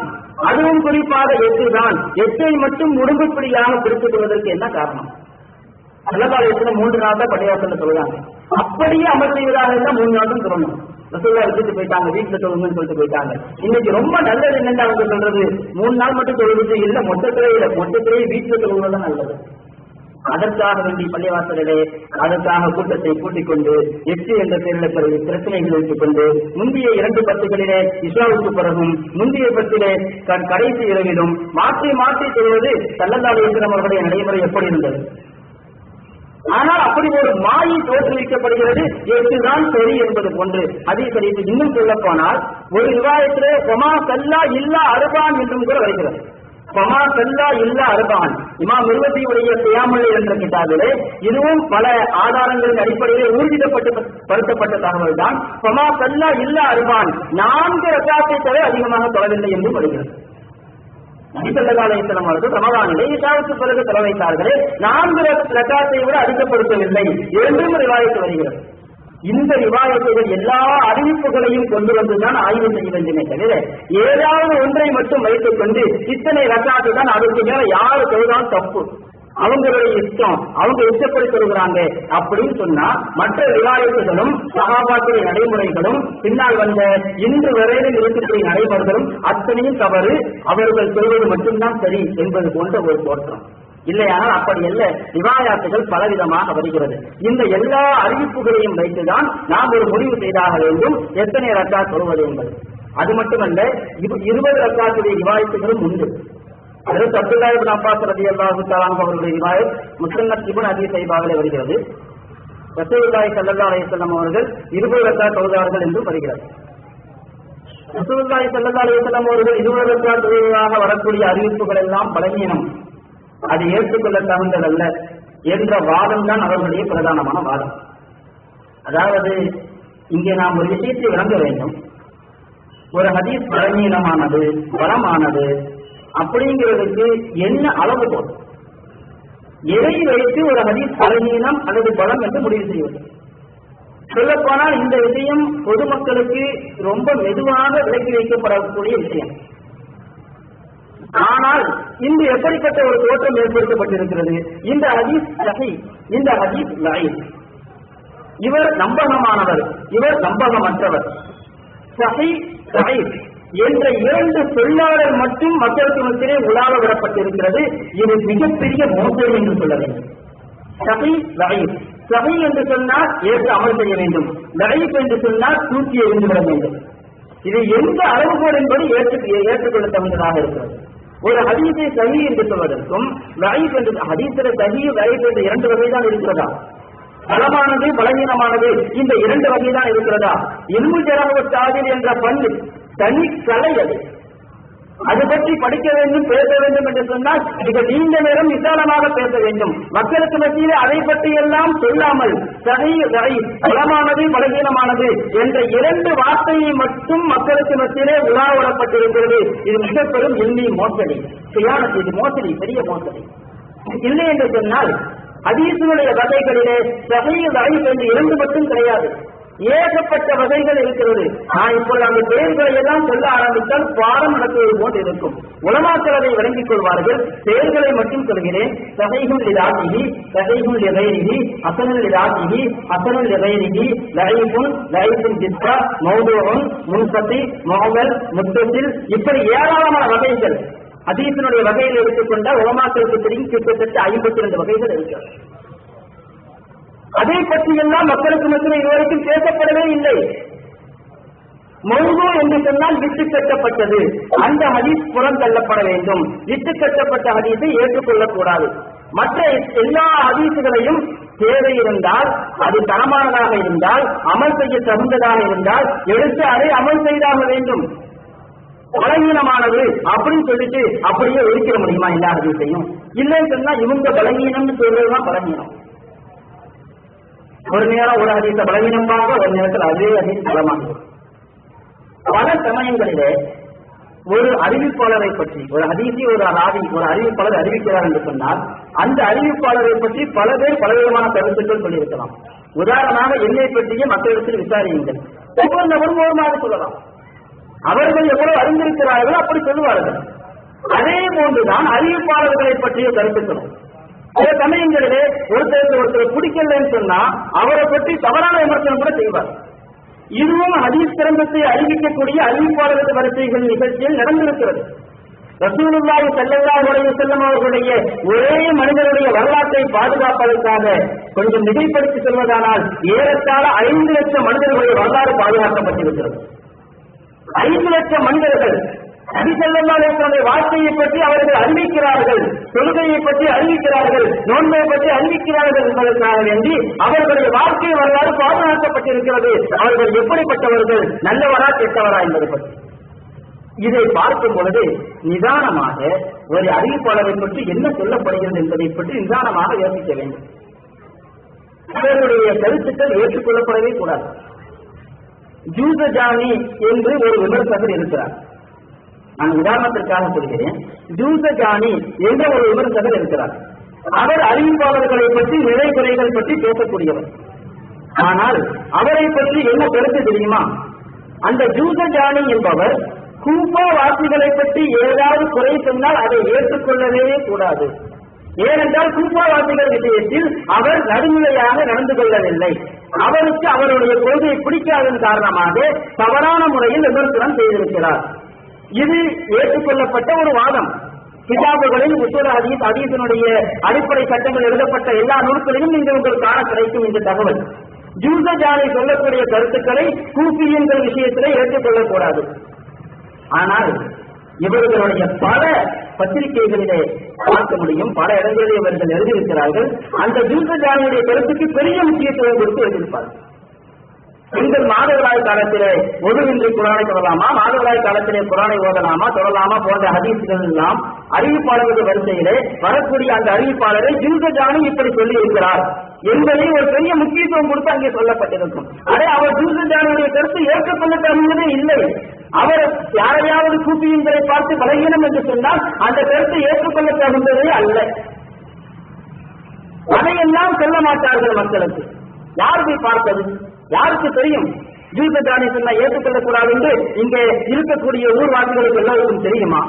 அதுவும் குறிப்பாக 8 தான். 8ஐ மட்டும் முடுங்குப்பிடியாக பிடித்துக் கொள்வதற்கு என்ன காரணம்? ஸல்லல்லாஹு அலைஹி வஸல்லம் 3 நாள் தான் பள்ளிவாசல்ல சொல்றாங்க. அப்படியே அமல் செய்வதாக இருந்தா 3 நாள் தான் சொல்லணும். ரசூலுல்லாஹ் விட்டுட்டு போயிட்டாங்க, வீட்டுல தொழுங்கன்னு சொல்லிட்டு போயிட்டாங்க. இன்னைக்கு ரொம்ப நல்லது என்னன்னு அவங்க சொல்றது, 3 நாள் மட்டும் தொழுது இல்ல, மொத்தத்திலேயே வீட்டுல தொழுவதுதான் நல்லது. அதற்காக வேண்டி பள்ளிவாசலிலே அதற்காக கூட்டத்தை கூட்டிக் கொண்டு 8 என்ற பேரில் பிரச்சனைகள் வைத்துக் கொண்டு முந்தைய 2 பத்துகளிலே இஸ்லாமுக்கு பிறகும் முந்தைய பத்திலே கடைசி இரவிலும் மாற்றி மாற்றி சொல்வது ஸல்லல்லாஹு அலைஹி வஸல்லம் அவர்களுடைய நடைமுறை எப்படி இருந்தது? ஆனால் அப்படி ஒரு மாயை தோற்றுவிக்கப்படுகிறது, 8 தான் சரி என்பது போன்று. அதே சரி, இன்னும் சொல்ல போனால் ஒரு ரிவாயத்திலே வமா ஸல்லா இல்லா அர்பான் என்றும் கூட வருகிறது. வமா ஸல்லா இல்லா அர்பான் இமாம் மிர்வதியுடைய கியாமுல் லைல் என்ற கிதாபிலே இதுவும் பல ஆதாரங்களின் அடிப்படையிலே ஊர்ஜிதப்படுத்தப்பட்ட தகவல் தான். வமா ஸல்லா இல்லா அர்பான் 4 ரக்காத்தை தவிர அதிகமாக தொழவில்லை என்று வருகிறது. நபி ஸல்லல்லாஹு அலைஹி வஸல்லம் அவர்கள் ரமதானிலே இஷாவுக்கு பிறகு தொழ வைத்தார்களே, 4 ரக்காத்தை விட அதிகப்படுத்தவில்லை என்றும் ரிவாயத்து வருகிறது. இந்த ரிவாயத்துகள் எல்லா அறிவிப்புகளையும் கொண்டு வந்துதான் ஆய்வு செய்ய வேண்டுமே தவிர ஏதாவது ஒன்றை மட்டும் வைத்துக் கொண்டு இத்தனை ரக்காத்து தான் அதுக்கு மேல யாரு தொழுதான் தப்பு, அவங்களுடைய இஷ்டம், அவங்க இஷ்டப்படி சொல்கிறாங்க அப்படின்னு சொன்னா மற்ற ரிவாயத்துகளும் சஹாபாக்களின் நடைமுறைகளும் பின்னால் வந்த இன்று வரையிலும் இருக்கக்கூடிய நடைமுறைகளும் அத்தனையும் தவறு, அவர்கள் சொல்வது மட்டும்தான் சரி என்பது போன்ற ஒரு தோற்றம். இல்லையானால் அப்படி அல்ல. ரிவாயாத்துகள் பலவிதமாக வருகிறது. இந்த எல்லா அறிவிப்புகளையும் வைத்துதான் நாம் ஒரு முடிவு செய்தாக வேண்டும் எத்தனை ரக்காத் தொழுவது என்பது. அது மட்டுமல்ல, 20 ரக்காத்துடைய ரிவாயத்துகளும் உண்டு. அதற்கு அப்துல்லாஹ் இப்னு அப்பாஸ் ரலியல்லாஹு தஆலா அவர்களுடைய ரிவாயத் முஸ்னத் இப்னு அபீ ஷைபாவிலே வருகிறது. ரசூலுல்லாஹி ஸல்லல்லாஹு அலைஹி வஸல்லம் அவர்கள் 20 ரக்காத் தொழுதார்கள் என்று வருகிறது. ரசூலுல்லாஹி ஸல்லல்லாஹு அலைஹி வஸல்லம் அவர்கள் 20 ரக்காத் தொழுவதாக வரக்கூடிய அறிவிப்புகள் எல்லாம் பலவீனம், அது ஏற்றுக்கொள்ள தகுந்ததல்ல என்ற வாதம் தான் அவர்களுடைய பிரதானமான வாதம். அதாவது இங்கே நாம் ஒரு விஷயத்தை விளங்க வேண்டும். ஒரு ஹதீஸ் பலவீனமானது பலமானது அப்படிங்கிறதுக்கு என்ன அளவுகோல், எதை வைத்து ஒரு ஹதீஸ் பலவீனம் அல்லது பலம் என்று முடிவு செய்வது? சொல்லப்போனால் இந்த விஷயம் பொதுமக்களுக்கு ரொம்ப மெதுவாக விலக்கி வைக்கப்படக்கூடிய விஷயம். ஆனால் இன்று எப்படிப்பட்ட ஒரு தோற்றம் ஏற்படுத்தப்பட்டிருக்கிறது, இந்த ஹதீஸ் சஹீஹ், இந்த ஹதீஸ் லஈஃப், இவர் நம்பகமானவர், இவர் நம்பகமற்றவர். சஹீஹ் லஈஃப் என்ற 2 சொல்லாடல் மட்டும் மக்களுக்கு மத்தியிலே உலாவ விடப்பட்டிருக்கிறது. இது மிகப்பெரிய மோசடி என்று சொல்ல வேண்டும். சஹீஹ் லஈஃப், சஹீஹ் என்று சொன்னால் ஏற்று அமல் செய்ய வேண்டும், லஈஃப் என்று சொன்னால் தூக்கி எறிந்துவிட வேண்டும். இது எந்த அளவுகோல் என்பது ஏற்றுக்கொள்ள தகுந்ததாக இருக்கிறது. ஒரு ஹதீஸை சஹீஹ் என்று சொல்வதற்கும் லஈஃப் என்று, ஹதீஸில் சஹீஹ் லஈஃப் என்ற 2 வகை தான் இருக்கிறதா? பலமானது பலவீனமானது இந்த 2 வகை தான் இருக்கிறதா? இல்மு ஜரஹ் வ தஅதீல் என்ற பண்பு தனி கலை, அது பற்றி படிக்க வேண்டும், பேச வேண்டும் என்று சொன்னால் மிக நீண்ட நேரம் விசாலமாக பேச வேண்டும். மக்களுக்கு மத்தியிலே அதை பற்றி எல்லாம் சொல்லாமல் சஹீஹ் லஈஃப், பலமானது பலவீனமானது என்ற 2 வார்த்தையை மட்டும் மக்களுக்கு மத்தியிலே உலாவப்பட்டிருக்கிறது. இது மிக பெரும் எண்ணி மோசடி, சியானத், இது மோசடி, பெரிய மோசடி. இல்லை என்று சொன்னால் ஹதீஸுடைய வகைகளிலே சஹீஹ் லஈஃப் என்று 2 மட்டும் கிடையாது, ஏகப்பட்ட வகைகள் இருக்கிறது. நான் இப்பொழுது அந்த பெயர்களை எல்லாம் சொல்ல ஆரம்பித்தால் பாடம் நடத்துவது போன்று இருக்கும். உலமாக்கள் அதை விளங்கிக் கொள்வார்கள். பெயர்களை மட்டும் சொல்கிறேன். சஹீஹுல் லிதாத்திஹி, சஹீஹுல் லிகைரிஹி, ஹஸனுல் லிதாத்திஹி, ஹஸனுல் லிகைரிஹி, லஈஃபுன், லஈஃபுல் ஜிஸ்ஸா, மௌதூஉன், முன்கதி, முஅல், முத்தஸில், இப்படி ஏராளமான வகைகள். ஹதீஸினுடைய வகையில் எடுத்துக்கொண்ட உலமாக்களுக்கு தெரியும் கிட்டத்தட்ட 52 வகைகள் இருக்கிறது. அதை பற்றியெல்லாம் மக்களுக்கு மத்தியில் இதுவரைக்கும் பேசப்படவே இல்லை. மௌது என்று சொன்னால் விட்டு கட்டப்பட்டது, அந்த ஹதீஸ் புறம் தள்ளப்பட வேண்டும். விட்டு கட்டப்பட்ட ஹதீஸை ஏற்றுக்கொள்ளக்கூடாது. மற்ற எல்லா ஹதீஸுகளையும் தேவை இருந்தால், அது தரமானதாக இருந்தால், அமல் செய்ய தகுந்ததாக இருந்தால் எடுத்து அதை அமல் செய்தாக வேண்டும். பலகீனமானது அப்படின்னு சொல்லிட்டு அப்படியே ஒதுக்கிட முடியுமா எல்லா ஹதீஸையும்? இல்லைன்னு சொன்னா இவங்க பலகீனம்னு சொல்றதுதான் பலகீனம். ஒரு நேரம் ஒரு ஹதீஸ பலகீனமாக, ஒரு நேரத்தில் அதே ஹதீஸ் பலமாகும். பல சமயங்களிலே ஒரு அறிவிப்பாளரை பற்றி, ஒரு ஹதீஸி ஒரு அறிவிப்பாளர் அறிவிக்கிறார் என்று சொன்னால் அந்த அறிவிப்பாளரை பற்றி பல பேர் பலவிதமான கருத்துக்கள் சொல்லியிருக்கலாம். உதாரணமாக என்னை பற்றிய மக்களிடத்தில் விசாரியுங்கள், ஒவ்வொரு நபரும் ஒரு மாதிரி சொல்லலாம். அவர்கள் எவ்வளவு அறிந்திருக்கிறார்களோ அப்படி சொல்லுவார்கள். அதே போன்றுதான் அறிவிப்பாளர்களை பற்றிய கருத்துக்களும். சில சமயங்களிலே ஒருத்தர் பிடிக்கலன்னு சொன்னா அவரை பற்றி தவறான விமர்சனம் கூட செய்வார். இதுவும் ஹதீஸ் கிரந்தத்தை அறிவிக்கக்கூடிய அறிவிப்பாளர்கள் வரிசைகள் நிகழ்ச்சியில் நடந்திருக்கிறது. ரசூலுல்லாஹி ஸல்லல்லாஹு அலைஹி வஸல்லம் அவர்களுடைய ஒரே மனிதனுடைய வரலாற்றை பாதுகாப்பதற்காக கொஞ்சம் மிகைப்படுத்தி சொல்வதானால் ஏறத்தாழ 5 லட்சம் மனிதர்களுடைய வரலாறு பாதுகாக்கப்பட்டிருக்கிறது. 5 லட்சம் மனிதர்கள் நபி ஸல்லல்லாஹு அலைஹி வஸல்லம் வாழ்க்கையை பற்றி அவர்கள் அறிவிக்கிறார்கள், தொழுகையை பற்றி அறிவிக்கிறார்கள், நோன்பை பற்றி அறிவிக்கிறார்கள் என்பதற்காக வேண்டி அவர்களுடைய வாழ்க்கை வரலாறு பாதுகாக்கப்பட்டிருக்கிறது. அவர்கள் எப்படிப்பட்டவர்கள், நல்லவரா கெட்டவரா என்பதை பற்றி இதை பார்க்கும் பொழுது நிதானமாக ஒரு அறிவிப்பாளரை பற்றி என்ன சொல்லப்படுகிறது என்பதை பற்றி நிதானமாக யோசிக்க வேண்டும். அவர்களுடைய கருத்துக்கள் ஏற்றுக்கொள்ளப்படவே கூடாது. ஜூசஜானி என்று ஒரு விமர்சகர் இருக்கிறார். நான் உதாரணத்திற்காக சொல்கிறேன். ஜூசஜானி என்ற ஒரு விமர்சகர் இருக்கிறார். அவர் அறிவிப்பாளர்களை பற்றி நிறை குறைகள் பற்றி பேசக்கூடியவர். ஆனால் அவரை பற்றி என்ன கருத்து தெரியுமா? அந்த ஜூசஜானி என்பவர் கூஃபா வாசிகளை பற்றி ஏதாவது குறை சொன்னால் அதை ஏற்றுக்கொள்ளவே கூடாது. ஏனென்றால் கூஃபா வாசிகள் விஷயத்தில் அவர் நடுநிலையாக நடந்து கொள்ளவில்லை. அவருக்கு அவருடைய கொள்கையை பிடிக்காதன் காரணமாக தவறான முறையில் விமர்சனம் செய்திருக்கிறார். இது ஏற்றுக்கொள்ளப்பட்ட ஒரு வாதம். கிதாபுகளில் உசூல் ஹதீஸ், ஹதீஸினுடைய அடிப்படை சட்டங்கள் எழுதப்பட்ட எல்லா நூல்களிலும் நீங்கள் உங்களுக்கு காண கிடைக்கும் இந்த தகவல். ஜூசஜானி சொல்லக்கூடிய கருத்துக்களை கூஃபியன்கள் விஷயத்திலே ஏற்றுக்கொள்ளக்கூடாது. ஆனால் இவர்களுடைய பல பத்திரிகைகளிலே பார்க்க முடியும், பல இடங்களிலே இவர்கள் எழுதியிருக்கிறார்கள். அந்த ஜூசஜானியுடைய கருத்துக்கு பெரிய முக்கியத்துவம் கொடுத்து எழுதியிருப்பார்கள். பெண்கள் மாதவிடாய் காலத்திலே ஒழுவின்றி குரானை சொல்லலாமா, மாதவிடாய் காலத்திலே குரானை ஓதலாமா, சொல்லலாமா போன்ற ஹதீஸ்கள் எல்லாம் அறிவிப்பாளர்கள் வரிசையிலே வரக்கூடிய அந்த அறிவிப்பாளரை ஜூசஜானி இப்படி சொல்லி இருக்கிறார் என்பதை ஒரு பெரிய முக்கியத்துவம் கொடுத்து அங்கே சொல்லப்பட்டிருக்கும். அதே அவர் ஜூசஜானியுடைய கருத்து ஏற்கப்பட்ட தகுந்ததே இல்லை. அவர் யாரையாவது கூப்பியங்களை பார்த்து பலகீனம் என்று சொன்னால் அந்த கருத்து ஏற்றுக்கொள்ள தகுந்ததே அல்ல. அதையெல்லாம் சொல்ல மாட்டார்கள் மக்களுக்கு. யார் போய் பார்த்தது? யாருக்கு தெரியும்? ஜூசஜானி சொன்னா ஏற்றுக்கொள்ளக்கூடாது என்று இங்கே இருக்கக்கூடிய ஊர்வாசிகளுக்கு எல்லாருக்கும் தெரியுமா?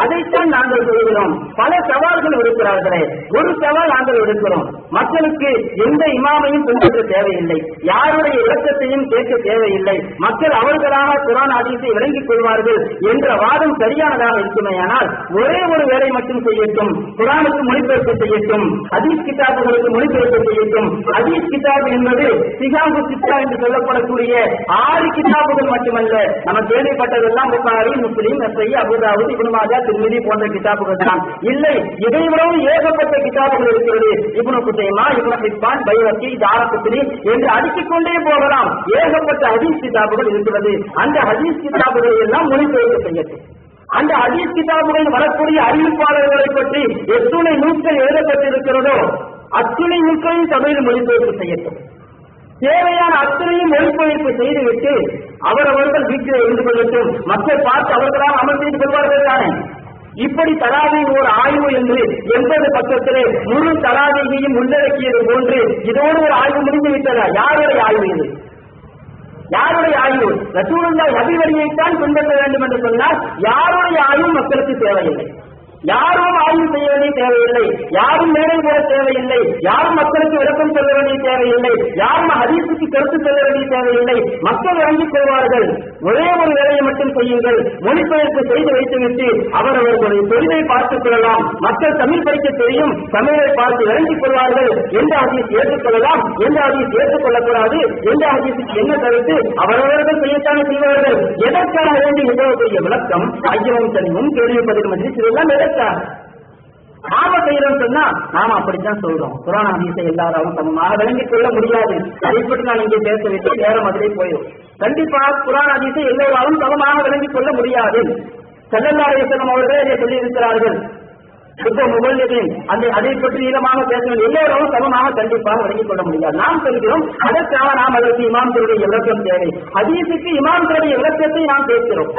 அதைத்தான் நாங்கள் சொல்கிறோம். பல சவால்கள் இருக்கிறார்களே, ஒரு சவால் நாங்கள் எடுக்கிறோம். மக்களுக்கு எந்த இமாமையும் பின்பற்ற தேவையில்லை, யாருடைய இலக்கத்தையும் கேட்க தேவையில்லை. மக்கள் அவர்களாக குர்ஆன் ஹதீஸை விளங்கிக் கொள்வார்கள் என்ற வாதம் சரியானதாக இருக்குமேயானால் ஒரே ஒரு வேலை மட்டும் செய்யட்டும், குர்ஆனுக்கு மொழிபெயர்ப்பு செய்யட்டும், ஹதீஸ் கிதாபுகளுக்கு மொழிபெயர்ப்பு செய்யட்டும். ஹதீஸ் கிதாப் என்பது சிகாபு சித்தா என்று சொல்லப்படக்கூடிய 6 கிதாபுகள் மட்டுமல்ல. நம்ம கேள்விப்பட்டதெல்லாம் புகாரி, முஸ்லிம், நஸாயி, அபூ தாவூத், இப்னு மாஜா, திருமிதி போன்ற கிதாபுகள் தான். இல்லை, இதை விடவும் ஏகப்பட்ட கிதாபுகள் இருக்கிறது. இப்னு குதைமா, இப்னு ஹிப்பான், பைஹக்கி, தாரகுத்னி என்று அடுக்கிக் கொண்டே போகலாம். ஏகப்பட்ட ஹதீஸ் கிதாபுகள் இருக்கிறது. அந்த ஹதீஸ் கிதாபுகளை எல்லாம் மொழிபெயர்ப்பு செய்யட்டும். அந்த ஹதீஸ் கிதாபுகளில் வரக்கூடிய அறிவிப்பாளர்களை பற்றி எத்துணை நூல்கள் எழுதப்பட்டிருக்கிறதோ அத்துணை நூல்களையும் சபையில் மொழிபெயர்ப்பு செய்யட்டும். தேவையான அத்தனையும் மொழிபெயர்ப்பு செய்துவிட்டு அவரவர்கள் வீட்டில் இருந்து கொள்ளட்டும். மக்கள் பார்த்து அவர்களால் அமல் செய்து கொள்வார்கள் தானே. இப்படி தராவி ஒரு ஆய்வு என்று 80 பக்கத்திலே முழு தராவியையும் உள்ளடக்கியது போன்று இதோடு ஒரு ஆய்வு முடிந்து விட்டதா? யாருடைய ஆய்வு இது? யாருடைய ஆய்வு? ரசூலுல்லாஹி நபி வழியைத்தான் பின்பற்ற வேண்டும் என்று சொன்னால் யாருடைய ஆய்வும் மக்களுக்கு தேவையில்லை. யாரும் ஆய்வு செய்ய வேண்டிய தேவையில்லை, யாரும் மேலே போட தேவையில்லை, யாரும் மக்களுக்கு விளக்கம் சொல்ல வேண்டிய தேவையில்லை, யாரும் ஹதீஸுக்கு கருத்து சொல்ல வேண்டிய தேவையில்லை. மக்கள் இறங்கிக் கொள்வார்கள். ஒரே ஒரு வேலையை மட்டும் செய்யுங்கள், மொழிபெயர்ப்பு செய்து வைத்துவிட்டு அவரவர்களுடைய தொழிலை பார்த்துக் கொள்ளலாம். மக்கள் தமிழ் படிக்க தெரியும், தமிழை பார்த்து இறங்கிக் கொள்வார்கள். எந்த ஹதீஸ் ஏற்றுக்கொள்ளலாம், எந்த ஹதீஸ் ஏற்றுக்கொள்ளக்கூடாது, எந்த ஹதீஸுக்கு என்ன கருத்து அவரவர்கள் செய்யத்தானே செய்வார்கள். எதற்காக வேண்டிய மிகப்பெரிய விளக்கம் ஐயமும் தெளிவும் கேள்வி பதில் மஜ்லிஸ் இதெல்லாம் எதற்காக நாம செய்யறோம் சொன்னா நாம அப்படித்தான் சொல்றோம். குர்ஆன் ஹதீஸை எல்லாரும் சமமாக விளங்கிக் கொள்ள முடியாது. அதை பற்றி நான் இங்கே பேச வைத்து நேரம் அதிலே போயிடும். கண்டிப்பா குர்ஆன் ஹதீஸை எல்லோராலும் சமமாக விளங்கிக் கொள்ள முடியாது. ஸல்லல்லாஹு அலைஹி வஸல்லம் அவர்களே இதை சொல்லி இருக்கிறார்கள். அதை பற்றி நீளமாக பேசணும். எல்லோரும் சமமாக கண்டிப்பாக விளங்கிக் கொள்ள முடியாது. நாம் சொல்கிறோம் அதற்காக நாம் அதற்கு இமாம்களுடைய விளக்கம் தேவை. ஹதீஸுக்கு இமாம்களுடைய விளக்கத்தை நாம்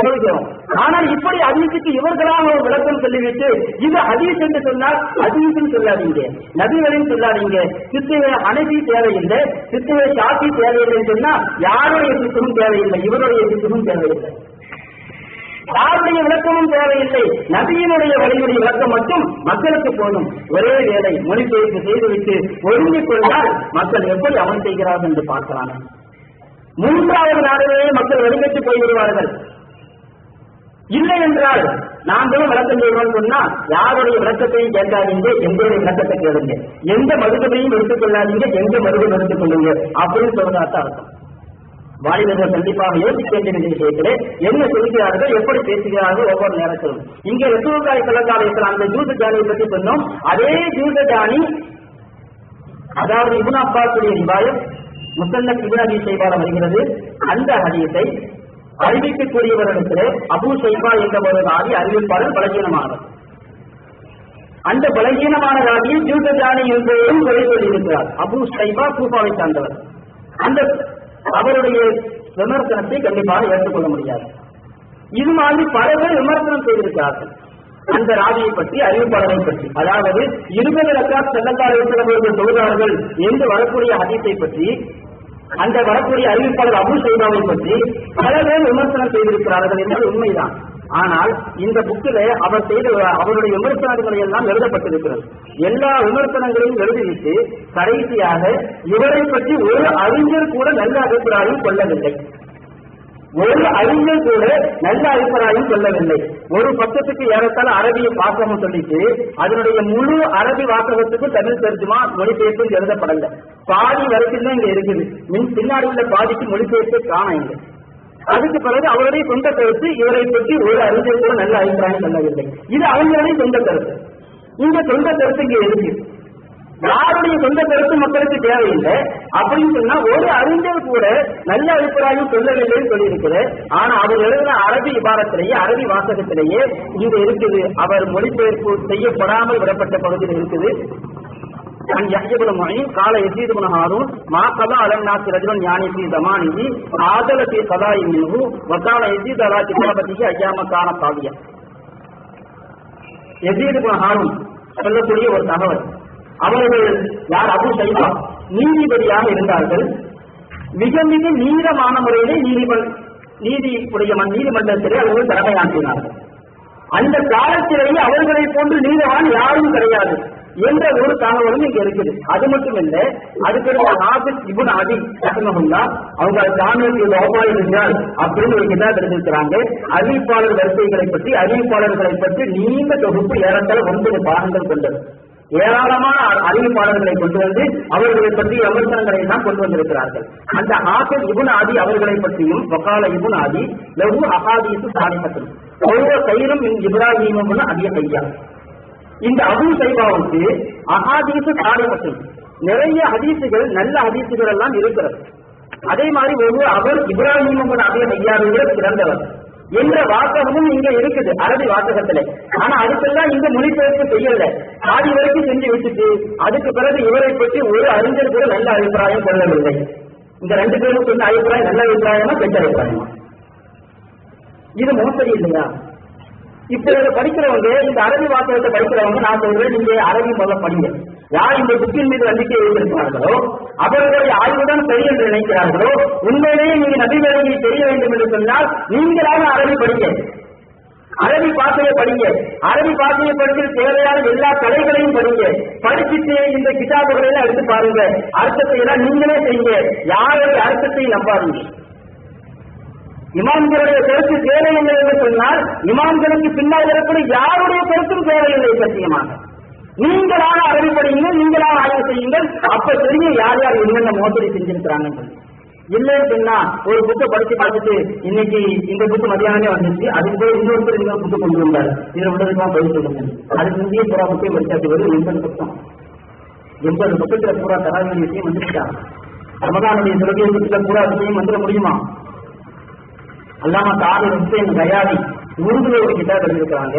சொல்கிறோம். ஆனால் இப்படி ஹதீஸுக்கு இவர்களாக ஒரு விளக்கம் சொல்லிவிட்டு இது ஹதீஸ் என்று சொன்னால் ஹதீஸும் சொல்லாதீங்க, நபிகளையும் சொல்லாதீங்க, சித்துவே ஹனஃபி தேவையில்லை, சித்துவே ஷாஃபி தேவையில்லை சொன்னா யாருடைய சித்துவும் தேவையில்லை, இவருடைய சித்துவும் தேவையில்லை, யாருடைய விளக்கமும் தேவையில்லை. நபியினுடைய வழியுடைய விளக்கம் மட்டும் மக்களுக்கு போதும். ஒரே வேலை மொழிபெயர்ப்பு செய்துவிட்டு ஒழுங்கிக் கொண்டால் மக்கள் எப்படி அமல் செய்கிறார்கள் என்று பார்க்கலாம். மூன்றாவது நாளிலேயே மக்கள் வெளிநட்டு போய்விடுவார்கள். இல்லை என்றால் நாங்களும் விளக்கம் செய்வோம் சொன்னா யாருடைய விளக்கத்தையும் கேட்காதீங்க, எங்களுடைய விளக்கத்தை கேளுங்க, எந்த மருத்துவத்தையும் எடுத்துக் கொள்ளாதீங்க, எந்த மருத்துவம் எடுத்துக் கொள்ளுங்க அப்படின்னு சொல்றதா இருக்கும். வாலிபர்கள் கண்டிப்பாக யோசிக்க வேண்டிய விஷயத்திலே என்ன சொல்கிறார்கள், எப்படி பேசுகிறார்கள் ஒவ்வொரு நேரத்திலும். இங்கே ரசூலுல்லாஹி ஸல்லல்லாஹு அலைஹி வஸல்லம் அந்த ஜூத ஜானியை பற்றி சொன்னோம். அதே ஜூத ஜானி, அதாவது இப்னு அப்பாஸுடைய ரிவாயத் முஸன்னத் இப்னு அபீ ஷைபால வருகிறது. அந்த ஹதீஸை அறிவிக்கக்கூடியவரிடத்திலே அபூ ஷைபா என்ற ஒரு ராவி அறிவிப்பாளர் பலகீனமானவர். அந்த பலகீனமான ராவியை ஜூத ஜானி என்பவரும் குறை சொல்லியிருக்கிறார். அபூ ஷைபா கூஃபாவை சார்ந்தவர். அந்த அவருடைய விமர்சனத்தை கண்டிப்பாக ஏற்றுக்கொள்ள முடியாது. இது மாதிரி பல பேர் விமர்சனம் செய்திருக்கிறார்கள் அந்த ராவியை பற்றி, அறிவிப்பாளரை பற்றி. அதாவது 20 ரக்காத் ஸல்லல்லாஹு அலைஹி வஸல்லம் அவர்கள் தொழுதார்கள் என்று வரக்கூடிய ஹதீஸை பற்றி, அந்த வரக்கூடிய அறிவிப்பாளர் அபூ ஷைபாவை பற்றி பல பேர் விமர்சனம் செய்திருக்கிறார்கள் என்பது உண்மைதான். ஆனால் இந்த புக்கில அவர் செய்த அவருடைய விமர்சனங்களை எல்லாம் எழுதப்பட்டிருக்கிறது. எல்லா விமர்சனங்களையும் எழுதிவிட்டு கடைசியாக இவரை பற்றி ஒரு அறிஞர் கூட நல்ல அபிப்பிராயம் கொள்ளவில்லை. ஒரு அறிஞர் கூட நல்ல அபிப்பிராயம் சொல்லவில்லை. ஒரு பக்கத்துக்கு ஏறத்தாழ அரபிய வாசகம் சொல்லிட்டு அதனுடைய முழு அரபி வாசகத்துக்கு தமிழ் தர்ஜுமா மொழிபெயர்ப்பு எழுதப்படல. பாதி வரைக்கும் தான் இங்க இருக்குது. பின்னாடி உள்ள பாதிக்கு மொழிபெயர்ப்பு காண இல்லை. அதுக்கு பிறகு அவருடைய சொந்த கருத்து, இவரை பற்றி ஒரு அறிஞர் கூட நல்ல அபிப்பிராயம் சொல்லவில்லை. இது அவங்களுடைய சொந்த கருத்து. இந்த சொந்த கருத்து இங்க இருக்கு. யாருடைய சொந்த கருத்து மக்களுக்கு தேவையில்லை அப்படின்னு சொன்னா ஒரு அறிஞர் கூட நல்ல அபிப்பிராயம் சொல்லவில்லை சொல்லியிருக்கிறார். ஆனா அவர் எழுதின அரபி இபாரத்திலேயே, அரபி வாசகத்திலேயே இங்க இருக்குது. அவர் மொழிபெயர்ப்பு செய்யப்படாமல் விடப்பட்ட பகுதியில் இருக்குது. عن يحيى بن معين قال يزيد بن هارون ما قضى على الناس رجل يعني في زمانه عادل في قضاء منه وكان يزيد على كتابته ايام كان قاضيا. யஸீத் இப்னு ஹாரூன் சொல்லக்கூடிய ஒரு தகவல். அவர்கள் யார்? அபூ ஷைபா நீதிபதியாக இருந்தார்கள். மிக மிக நீளமான முறையிலே நீதிமன்றத்திலே அவர்கள் தலைமையாற்றினார்கள். அந்த காலத்திலேயே அவர்களை போன்று நீதவான் யாரும் கிடையாது என்ற ஒரு தகவலும் இங்க இருக்குது. அது மட்டும் இல்ல, அதுக்கு ஹாஃபிஸ் இப்னு அபீ ரஹ்மஹுல்லாஹ் அவங்க ஜாமிஅத்துல் வஃபாயில் என்றால் அப்படின்னு ஒரு கிதாப் எழுதியிருக்கிறாங்க. அறிவிப்பாளர்களை பற்றி நீண்ட தொகுப்பு ஏறத்தாழ 9 பாகங்கள் கொண்டது. ஏராளமான அறிவிப்பாளர்களை கொண்டு வந்து அவர்களை பற்றி விமர்சனங்களை எல்லாம் கொண்டு வந்திருக்கிறார்கள். அந்த ஹாஃபிஸ் இப்னு அபீ அவர்களை பற்றியும் வகால இப்னு அபீ லஹு அஹாதீஸு சாலிஹத்துன் ஒவ்வொரு கையிலும் இப்ராஹீம் இப்னு அபீ ஹய்யா. இந்த அபூ ஷைபாவுக்கு அஹாதீஸு சாலிஹத்துன் நிறைய ஹதீஸுகள், நல்ல ஹதீஸுகள் எல்லாம் இருக்கிறது. அதே மாதிரி அவர் இப்ராஹீம் இப்னு அபீ ஹய்யாவை சிறந்தவர் என்ற வாசகமும் இங்க இருக்குது அரபி வாசகத்துல. ஆனா அதுக்கெல்லாம் இங்க மொழிபெயர்ப்பு செய்யல, ஆதி வரைக்கும் செஞ்சு வச்சுட்டு அதுக்கு பிறகு இவரை பற்றி ஒரு அறிஞர் கூட நல்ல அபிப்பிராயம் கொள்ளவில்லை. இந்த 2 பேரும் சொன்ன அபிப்பிராயம் நல்ல அபிப்பிராயமா கெட்ட அபிப்பிராயமா? இது மோசடி இல்லையா? இப்ப இதை படிக்கிறவங்க, இந்த அரபி வாசகத்தை படிக்கிறவங்க, நான் சொல்றேன் நீங்க அரபி முதல்ல படிங்க. யார் இந்த புக்கின் மீது நம்பிக்கை வைத்திருக்கிறார்களோ அவர்களுடைய ஆய்வுடன் சரி என்று நினைக்கிறார்களோ, உண்மையிலேயே நீங்க நபி வேலையை தெரிய வேண்டும் என்று சொன்னால் நீங்களாக அரபி படிங்க. அரபி பாஷையை படிங்க, அரபி பாஷையை படித்து தேவையான எல்லா கலைகளையும் படிங்க, படிச்சுட்டு இந்த கிதாபுகளை எல்லாம் எடுத்து பாருங்க, அர்த்தத்தை எல்லாம் நீங்களே செய்யுங்க, யாருடைய அர்த்தத்தையும் நம்பாதீங்க. இமாம்களுடைய கருத்து தேவையில்லை என்று சொன்னால் இமாம்களுக்கு பின்னால் இருக்கக்கூடிய யாருடைய கருத்தும் தேவையில்லை. சத்தியமாக நீங்களாக அரபி படியுங்கள், நீங்களாக ஆய்வு செய்யுங்கள், அப்ப தெரியும் யார் யார் என்னென்ன மோசடி செஞ்சிருக்கிறாங்க. இல்லைன்னு சொன்னா ஒரு புக்கை படிச்சு பார்த்துட்டு இன்னைக்கு இந்த புக்கு மதியானமே வந்துச்சு, அதுக்கு போய் இன்னொருத்தர் இன்னொரு புக்கு கொண்டு வந்தார், இதுல உள்ளதுக்கெல்லாம் போய் சொல்லுங்க. அதுக்கு இந்திய பூரா புக்கையும் படிச்சாச்சு, வரும் 80 பக்கம். 80 பக்கத்துல பூரா தராவிய விஷயம் வந்துருக்காங்க. ரமதானுடைய தொழுகை புத்தகத்துல பூரா விஷயம் வந்துட முடியுமா? அல்லாம தாரிக் ஹுசைன் கயாதி உருதுல ஒரு கிதாப் எழுதியிருக்கிறாங்க.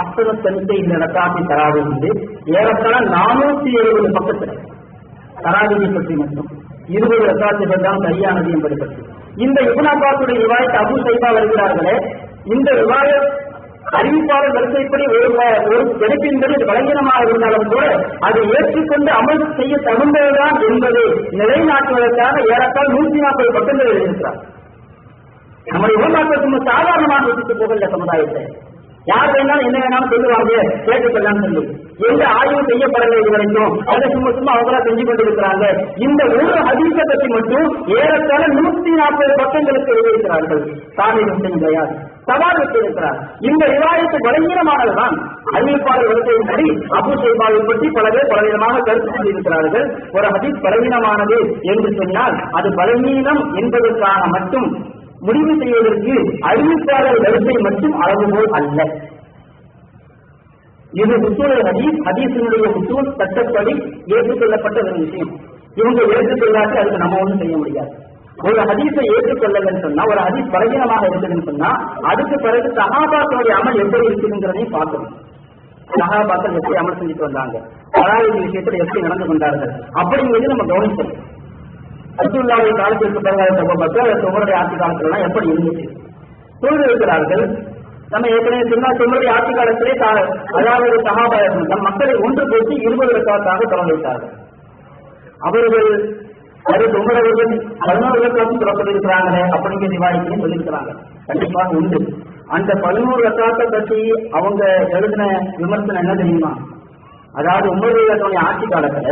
அப்சர தன்த்தை இந்த ரக்காத்தி தராவி வந்து ஏறத்தாழ 470 பக்கத்துல தராவியை பற்றி மட்டும் 20 ரக்காத்துகள் தான் சரியானது என்பதை பற்றி. இந்த இப்னு அப்பாஸுடைய ரிவாயத் அபூ ஷைபா வருகிறார்களே, இந்த ரிவாயத் அறிவிப்பாளர் வரிசைப்படி ஒரு கிடைக்கின்றது பலகீனமாக இருந்தாலும் கூட அதை ஏற்றுக்கொண்டு அமல் செய்ய தகுந்ததுதான் என்பதை நிலைநாட்டுவதற்காக ஏறத்தாழ 140 பக்கங்கள் எழுதியிருக்கிறார். நம்முடைய உலகத்துக்கு சாதாரணமாக வச்சுட்டு போகல சமுதாயத்தை யார் வேணாலும் என்ன வேணாலும் சொல்லுவாங்க, கேட்டுக்கொள்ளான்னு சொல்லி எந்த ஆய்வு செய்யப்படலை இதுவரைக்கும் அதை சும்மா அவங்களா செஞ்சு கொண்டிருக்கிறாங்க. இந்த ஒரு ஹதீஸை பற்றி மட்டும் ஏறத்தாழ 140 பக்கங்களுக்கு எழுதியிருக்கிறார்கள். தாரிக் ஹுசைன் கயாதி சவால் வச்சிருக்கிறார். இந்த ரிவாயத்து பலவீனமானதுதான். அறிவிப்பாளர் வரிசையின்படி அபூ ஷைபாவை பற்றி பல பேர் பலவிதமாக கருத்து கொண்டிருக்கிறார்கள். ஒரு ஹதீஸ் பலவீனமானது என்று சொன்னால் அது பலவீனம் என்பதற்கான மட்டும் முடிவு செய்வதற்கு அறிவிப்பாளர் வரிசை மட்டும் அளவுகோல் அல்ல. இது உசூல் ஹதீஸ், ஹதீஸினுடைய உசூல் சட்டப்படி ஏற்றுக்கொள்ளப்பட்ட ஒரு விஷயம். இவங்க ஏற்றுக்கொள்ளாட்டி அதுக்கு நம்ம ஒன்றும் செய்ய முடியாது. ஒரு ஹதீஸை ஏற்றுக்கொள்ளலன்னு சொன்னா, ஒரு ஹதீஸ் பலவீனமாக இருக்குதுன்னு சொன்னா அதுக்கு பிறகு சஹாபாக்களுடைய அமல் எப்படி இருக்குங்கிறதையும் பார்க்கணும். சஹாபாக்கள் எப்படி அமல் செஞ்சுட்டு வந்தாங்க, தராவீஹ் விஷயத்தில் எப்படி நடந்து கொண்டார்கள் அப்படிங்கிறது நம்ம கவனிக்கணும். ரசூலுல்லாஹி காலத்திற்கு பிறகு உமருடைய ஆட்சி காலத்துல எப்படி இருந்துச்சு தொழுது இருக்கிறார்கள். நம்ம ஏற்கனவே சொன்னா உமருடைய ஆட்சி காலத்திலே அதாவது சஹாபாக்கள் மக்களை ஒன்று போட்டு 20 ரக்காத்தாக தொடர்ந்து வைத்தார்கள். அவர்கள் உமரவர்கள் 11 ரக்காத்தும் தொடர்புகிறாங்களே அப்படிங்கிற ரிவாயத்தையும் சொல்லியிருக்கிறாங்க. கண்டிப்பாக உண்டு. அந்த 11 ரக்காத்தை பற்றி அவங்க எழுதின விமர்சனம் என்ன தெரியுமா? அதாவது உமருடைய ஆட்சி காலத்துல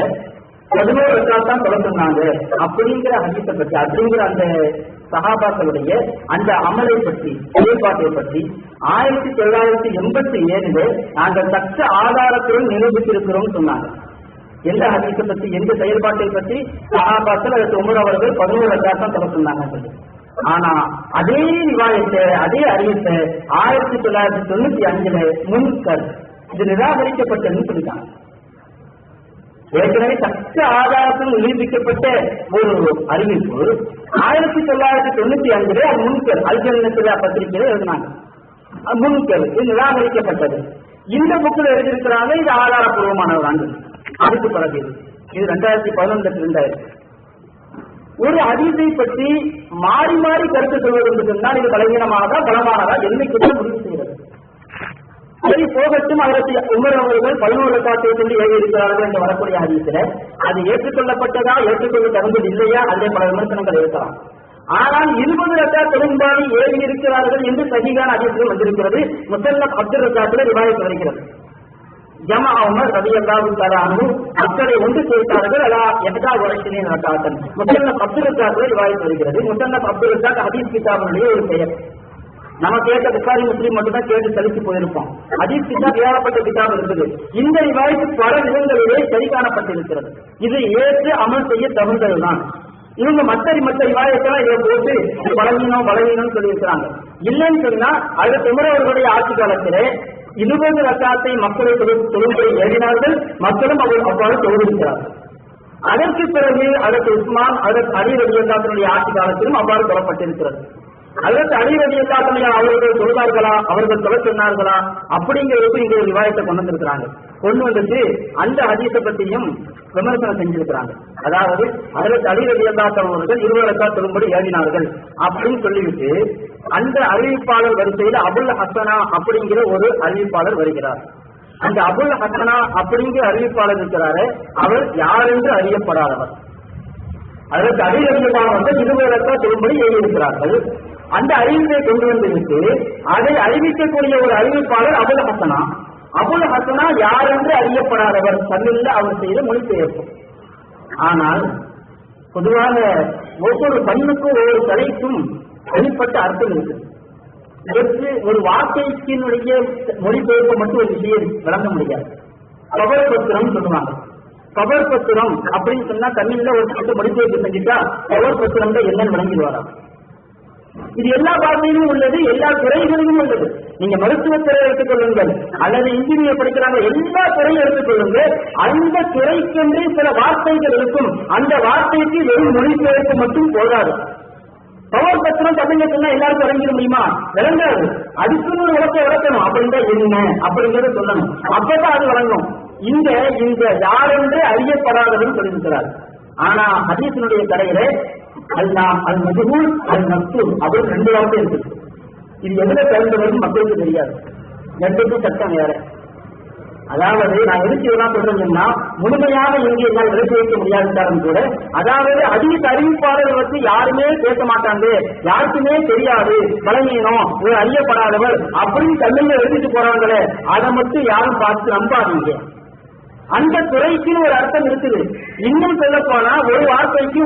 11 ரக்காத்தான் தொலை சொன்னாங்க அப்படிங்கிற ஹதீஸை பற்றி, அப்படிங்கிற அந்த சஹாபாக்களுடைய அந்த அமலை பற்றி செயல்பாட்டை பற்றி 1987 நாங்கள் தக்க ஆதாரத்துடன் நிரூபித்திருக்கிறோம் சொன்னாங்க. எந்த ஹதீஸை பற்றி, எந்த செயல்பாட்டை பற்றி சஹாபாக்கள் அதற்கு உமர் அவர்கள் 11 ரக்காத்தான் தொலை சொன்னாங்க. ஆனா அதே ரிவாயத்தை, அதே அறிவிப்பை 1995 முன்கர் இது நிராகரிக்கப்பட்டதுன்னு சொல்லிட்டாங்க. ஏற்கனவே தக்க ஆதாரத்தில் நிரூபிக்கப்பட்ட ஒரு அறிவிப்பு 1995 அது முன்கர் அல்ஜன்னத்திலே பத்திரிகையில் எழுதினாங்க. முன்கர் இது நிராகரிக்கப்பட்டது. இந்த புக்கில் எழுதியிருக்கிறாங்க, இது ஆதாரப்பூர்வமானது. அதுக்கு பிறகு இது 2011 ஒரு ஹதீஸை பற்றி மாறி மாறி கருத்து சொல்வது என்று சொன்னால் இது பலவீனமானதா பலமானதா என்னைக்கு முடிவு செய்கிறது. சரி போகட்டும், அதற்கு உமர் அவர்கள் 11 ரக்காத்தை கொண்டு எழுதியிருக்கிறார்கள் என்று வரக்கூடிய ஹதீஸில் அது ஏற்றுக்கொள்ளப்பட்டதா, ஏற்றுக்கொள்ள தகுந்தது இல்லையா, அதே பல விமர்சனங்கள் இருக்கலாம். ஆனால் 20 ரக்காத் பெரும்பாலி ஏறி இருக்கிறார்கள் என்று சஹீஹான ஹதீஸில் வந்திருக்கிறது. முஸன்னஃப் அப்துர் ரஸாக்கில் ரிவாயத் வருகிறது. ஜமா உமர் ரலியல்லாஹு தஆலா அன்ஹு மக்களை ஒன்று சேர்த்தார்கள். அலா 21 ரக்காத்தன் முஸன்னஃப் அப்துர் ரஸாக்கில் ரிவாயத் வருகிறது. முஸன்னஃப் அப்துர் ரஸாக் ஹதீஸ் கிதாபுடைய ஒரு பெயர். நம்ம கேட்ட புகாரி முஸ்லிம் மட்டும் தான் கேட்டு சலித்து போயிருப்போம். ஹதீஸ் கிதாப் ஏகப்பட்ட கிதாப் இருக்குது. இந்த ரிவாயத்து பல விதங்களிலே சரி காணப்பட்டிருக்கிறது. இது ஏற்று அமல் செய்ய தகுந்ததுதான். இவங்க மற்ற ரிவாயத்தெல்லாம் இதை போட்டு பலவீனம் சொல்லியிருக்கிறாங்க. இல்லைன்னு சொன்னா அது உமரவர்களுடைய ஆட்சி காலத்திலே 20 ரக்காத்தை மக்களை தொழும்படி எழுதினார்கள். மக்களும் அவ்வாறு தொழுதிருக்கிறார்கள். அதற்கு பிறகு அதற்கு உஸ்மான், அதற்கு அலி ரலியல்லாஹு ஆட்சி காலத்திலும் அவ்வாறு சொல்லப்பட்டிருக்கிறது. அதற்கு அலி ரலியல்லாஹு அவர்கள் சொல்வார்களா, அவர்கள் சொல்ல சொன்னார்களா அப்படிங்கிறதுக்கு இங்க ஒரு ரிவாயத்தை கொண்டு வந்திருக்கிறாங்க. கொண்டு வந்துட்டு அந்த ஹதீஸை பற்றியும் விமர்சனம் செஞ்சிருக்கிறாங்க. அதாவது அதற்கு அலி ரலியல்லாஹு அவர்கள் 20 ரக்காத் தொழும்படி எழுதினார்கள் அப்படின்னு சொல்லிவிட்டு அந்த அறிவிப்பாளர் வரிசையில் அபுல் ஹசனா அப்படிங்கிற ஒரு அறிவிப்பாளர் வருகிறார். அந்த அபுல் ஹசனா அப்படிங்கிற அறிவிப்பாளர் இருக்கிறாரு, அவர் யார் என்று அறியப்படாதவர். அதற்கு அலி ரலியல்லாஹு அவர்கள் 20 ரக்காத் தொழும்படி எழுதியிருக்கிறார்கள். அந்த அறிவிப்பை கொண்டு வந்துவிட்டு அதை அறிவிக்கக்கூடிய ஒரு அறிவிப்பாளர் அபுல் ஹசனா. அபுல் ஹசனா யார் என்று அறியப்படாதவர், தமிழில் அவர் செய்த மொழிபெயர்ப்பு. ஆனால் பொதுவாக ஒவ்வொரு பண்ணுக்கும் ஒவ்வொரு தலைக்கும் தனிப்பட்ட அர்த்தம் இருக்கு. இதற்கு ஒரு வார்த்தைக்கினுடைய மொழிபெயர்ப்பு மட்டும் ஒரு விஷயம் விளங்க முடியாது. கபர் பத்திரம் சொல்லுவாங்க. கபர் பத்திரம் அப்படின்னு சொன்னா தமிழ்ல ஒரு கட்ட மொழிபெயர்ப்பு செஞ்சுட்டா கபர் பத்திரம் தான் என்னன்னு விளங்கிடுவாரா? இது எல்லா பாஷையிலும் உள்ளது, எல்லா துறைகளிலும் உள்ளது. நீங்க மருத்துவத்துறை எடுத்துக் கொள்ளுங்கள் அல்லது இன்ஜினியர் படிக்கிறாங்க, எல்லா துறையும் எடுத்துக் கொள்ளுங்கள். அந்த துறைக்கென்று சில வார்த்தைகள் இருக்கும். அந்த வார்த்தைக்கு வெறும் மொழிபெயர்ப்பு மட்டும் போதாது. பவர் பத்திரம் தமிழ்ல சொன்னா எல்லாருக்கும் விளங்கிட முடியுமா? விளங்காது. அதுக்குன்னு ஒரு விளக்க விளக்கணும். அப்படின்னா என்ன அப்படிங்கறத சொல்லணும், அப்பதான் அது வழங்கும். இந்த யாரென்று அறியப்படாதவன் சொல்லியிருக்கிறார். ஆனா ஹதீஸினுடைய கடையில அல்லாஹ் அல் மஜ்ஹூல் அல் மக்தூம் அப்படின்னு 2 வார்த்தை இருக்கு. இது எதுல பிறந்தவர்கள் மக்களுக்கு தெரியாது. 2க்கும் சட்டம் வேற. அதாவது நான் எதுக்கு இதெல்லாம் சொல்றேன்னா, முழுமையாக இங்கே என்னால் விலை வைக்க முடியாதுட்டாலும் கூட, அதாவது ஹதீஸ் அறிவிப்பாளர்கள் வச்சு யாருமே பேச மாட்டாங்க, யாருக்குமே தெரியாது, பலவீனம், ஒரு அறியப்படாதவர் அப்படின்னு தமிழ்ல எழுதிட்டு போறாங்களே, அதை மட்டும் யாரும் பார்த்து நம்பாதீங்க. அந்த துறைக்கு ஒரு அர்த்தம் இருக்குது. இன்னும் சொல்ல போனா ஒரு வார்த்தைக்கு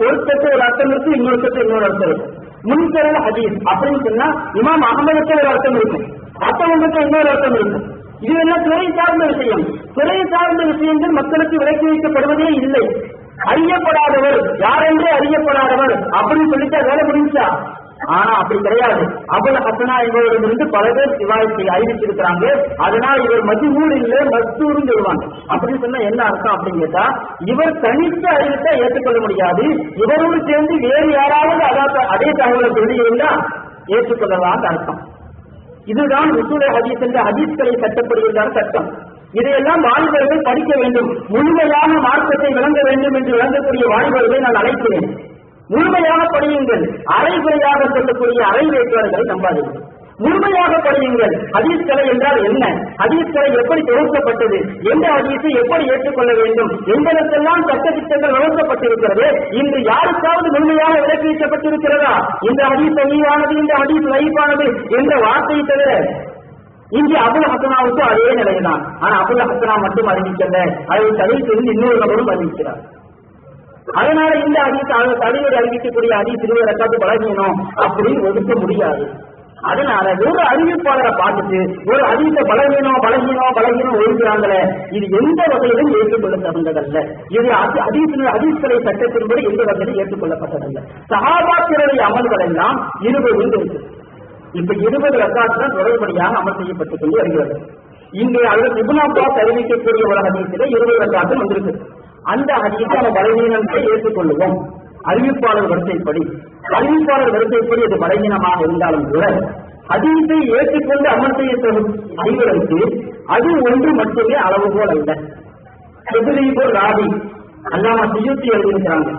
ஒரு சத்து ஒரு அர்த்தம் இருக்கு, இன்னொரு சத்து இன்னொரு அர்த்தம் இருக்கு. முன்கரல் ஹதீஸ் அப்படின்னு சொன்னா இமாம் அகமதுக்கு ஒரு அர்த்தம் இருக்கும், மற்றவங்களுக்கு இன்னொரு அர்த்தம் இருக்கும். இது எல்லாம் துறை சார்ந்த விஷயம். துறை சார்ந்த விஷயங்கள் மக்களுக்கு விலக்கி வைக்கப்படுவதே இல்லை. அறியப்படாதவர் யாரென்றே அறியப்படாதவர் அப்படின்னு சொல்லிட்டா வேலை முடிஞ்சா. ஆனா அப்படி கிடையாது. அபுல் ஹசனா என்பவரிடமிருந்து பல பேர் சிவாய்க்கு அறிவிச்சிருக்கிறாங்க. அதனால் இவர் மஜ்ஹூல் இல்ல மஸ்தூர்னு சொல்லுவாங்க. அப்படின்னு சொன்னா என்ன அர்த்தம் அப்படின்னு கேட்டா, இவர் தனித்து அறிவித்தா ஏற்றுக்கொள்ள முடியாது, இவரோடு சேர்ந்து வேறு யாராவது அதே தகவலை சொல்லியிருந்தா ஏற்றுக்கொள்ளலாம் அர்த்தம். இதுதான் உசூல் ஹதீஸ் என்ற ஹதீஸ்களை சட்டப்படுகின்ற சட்டம். இதையெல்லாம் வாலிபர்கள் படிக்க வேண்டும். முழுமையான மார்க்கத்தை விளங்க வேண்டும் என்று விளங்கக்கூடிய வாலிபர்களை நான் அழைக்கிறேன். முழுமையாக படியுங்கள். அரைகுறையாக சொல்லக்கூடிய அரை வேட்பாளர்களை நம்பாதீர்கள். முழுமையாக படியுங்கள். ஹதீஸ்களை என்றால் என்ன, ஹதீஸ்களை எப்படி தொகுக்கப்பட்டது, எந்த ஹதீஸை எப்படி ஏற்றுக்கொள்ள வேண்டும், எங்களுக்கெல்லாம் சட்டத்திட்டங்கள் வகுக்கப்பட்டிருக்கிறது. இன்று யாருக்காவது முழுமையாக விலக்கி வைக்கப்பட்டிருக்கிறதா? இந்த ஹதீஸ் சஹீஹானது, இந்த ஹதீஸ் லைஃபானது என்ற வார்த்தையை தவிர இங்கே அபுல் ஹசனாவுக்கு அதே நிலைதான். ஆனா அபுல் ஹசனா மட்டும் அறிவிக்கல, அதை தவிர்த்து இன்னொரு நபரும் அறிவிக்கிறார். அதனால இந்த ஹதீஸ் தலைவர் அறிவிக்கக்கூடிய ஹதீஸ் 20 ரக்காத்து பலகீனம் அப்படின்னு ஒதுக்க முடியாது. அதனால ஒரு அறிவிப்பாளரை பார்த்துட்டு ஒரு ஹதீஸ பலகீனம் ஒதுக்குறாங்களே, இது எந்த வகையிலும் ஏற்றுக்கொள்ள தகுந்ததல்ல. இது ஹதீஸ்களை சட்டத்தின்படி எந்த வகையிலும் ஏற்றுக்கொள்ளப்பட்டதல்ல. சஹாபாக்களுடைய அமல்கள் எல்லாம் 20 இருக்கு. இப்ப 20 ரக்காத்து தான் தொடர்படியாக அமல் செய்யப்பட்டுக் கொண்டு வருகிறது. இங்கே அதற்கு இப்னு அப்பாஸ் அறிவிக்கக்கூடிய ஒரு ஹதீஸிலே 20 ரக்காத்து வந்திருக்கு. அந்த ஹதீஸை நம்ம பலவீனத்தை ஏற்றுக்கொள்ளுவோம். அறிவிப்பாளர் வரிசைப்படி அது பலவீனமாக இருந்தாலும் கூட ஹதீஸை ஏற்றுக்கொண்டு அமல் செய்ய அறிவதற்கு அது ஒன்று மட்டுமே அளவுகோல் அல்ல. தத்ரீபுர் ராவி அல்லாமா சுயூத்தி எழுதியிருக்கிறாங்க.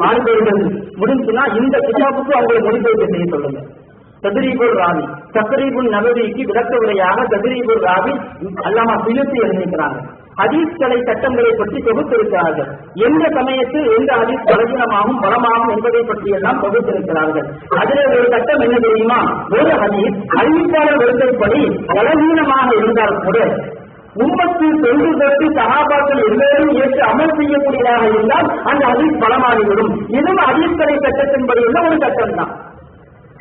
மாறுபடுகிறது முடிஞ்சுன்னா இந்த கிதாபுக்கு அவங்களை மொழிபெயர்ப்பு செய்ய சொல்லுங்க. தத்ரீபுர் ராவி தக்ரீபுன் நபவிக்கு விளக்க உரையாக தத்ரீபுர் ராவி அல்லாமா சுயூத்தி எழுதியிருக்கிறாங்க. ஹதீஸ்களை சட்டங்களை பற்றி தொகுத்திருக்கிறார்கள். எந்த சமயத்தில் எந்த ஹதீஸ் பலவீனமாகும் பலமாகும் என்பதை பற்றி எல்லாம் தொகுத்திருக்கிறார்கள். அதில் ஒரு சட்டம் என்ன தெரியுமா? ஒரு ஹதீஸ் அறிவிப்பாளர் வரிசைப்படி பலவீனமாக இருந்தால் கூட உம்மத்தில் தொன்று தொட்டு சஹாபாக்கள் எல்லோரும் ஏற்று அமல் செய்யக்கூடியதாக இருந்தால் அந்த ஹதீஸ் பலமாகிவிடும். இதுவும் ஹதீஸ்களை சட்டத்தின்படி உள்ள ஒரு சட்டம் தான்.